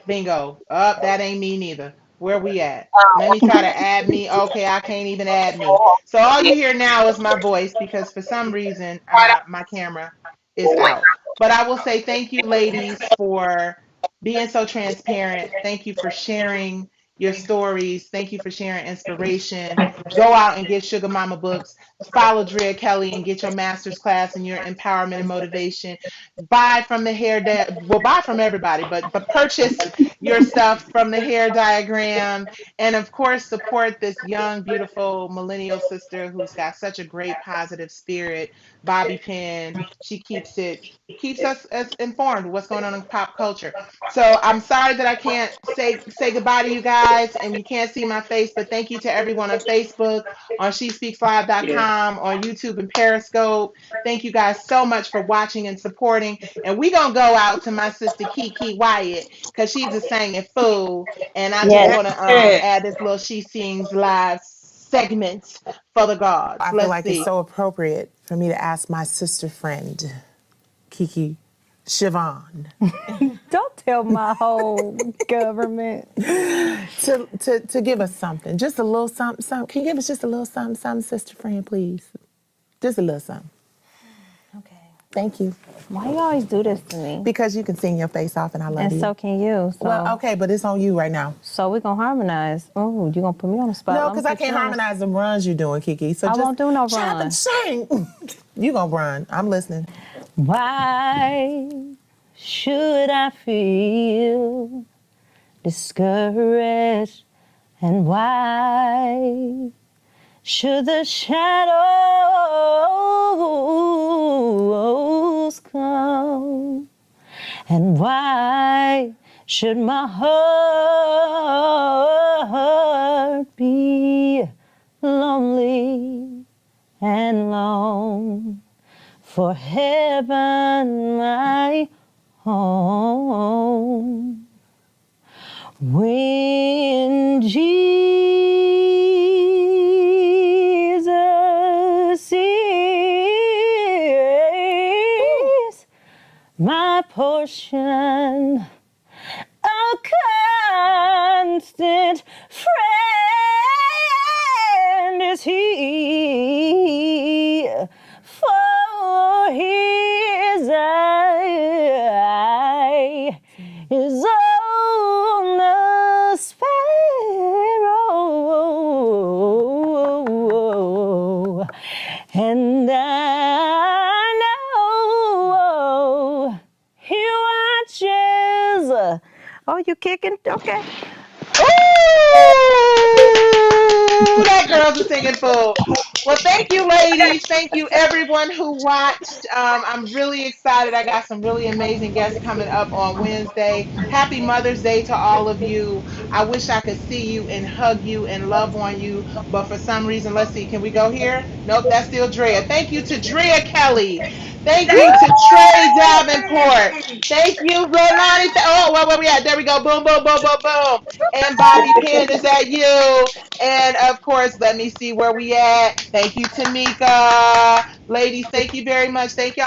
Bingo. Up, that ain't me neither. Where we at? Let me try to add me. Okay, I can't even add me. So all you hear now is my voice because for some reason my camera is out. But I will say thank you, ladies, for being so transparent. Thank you for sharing your stories. Thank you for sharing inspiration. Go out and get Sugar Mama books. Follow Drea Kelly and get your master's class in your empowerment and motivation. Buy from the well, buy from everybody, but purchase your stuff from the hair diagram, and of course support this young beautiful millennial sister who's got such a great positive spirit, Bobby Penn. She keeps us as informed of what's going on in pop culture. So I'm sorry that I can't say goodbye to you guys and you can't see my face, but thank you to everyone on Facebook, on SheSpeaksLive.com, on YouTube and Periscope. Thank you guys so much for watching and supporting. And we gonna go out to my sister Kiki Wyatt because she's a singing fool. And I just Yes. want to Yeah. add this little She Sings Live segment for the gods. I feel Let's like it's see. so appropriate for me to ask my sister friend, Kiki Siobhan. Don't tell tell my whole government. To give us something, just a little something, something. Can you give us just a little something, something, sister friend, please? Just a little something. Okay. Thank you. Why you always do this to me? Because you can sing your face off, and I love And you. so can you. So. Well, okay, but it's on you right now. So we're going to harmonize. Oh, you going to put me on the spot. No, because I can't harmonize the runs you're doing, Kiki. So I just won't do no try to run. sing. You gonna run. I'm listening. Why should I feel discouraged? And why should the shadows come? And why should my heart be lonely and lone? For heaven my home. When Jesus is my portion, a constant friend is he, for his eye is on the sparrow, and I know he watches. Oh, you kicking? Okay. Ooh, that girl's a singing fool. Well, thank you, ladies. Thank you, everyone who watched. I'm really excited. I got some really amazing guests coming up on Wednesday. Happy Mother's Day to all of you. I wish I could see you and hug you and love on you, but for some reason, let's see. Can we go here? Nope, that's still Drea. Thank you to Andrea Kelly. Thank you to Trey Davenport. Thank you, Rolani. Oh, where we at? There we go. Boom, boom, boom, boom, boom. And Bobby Penn, is that you? And of course, let me see where we at. Thank you, Tamika. Ladies, thank you very much. Thank y'all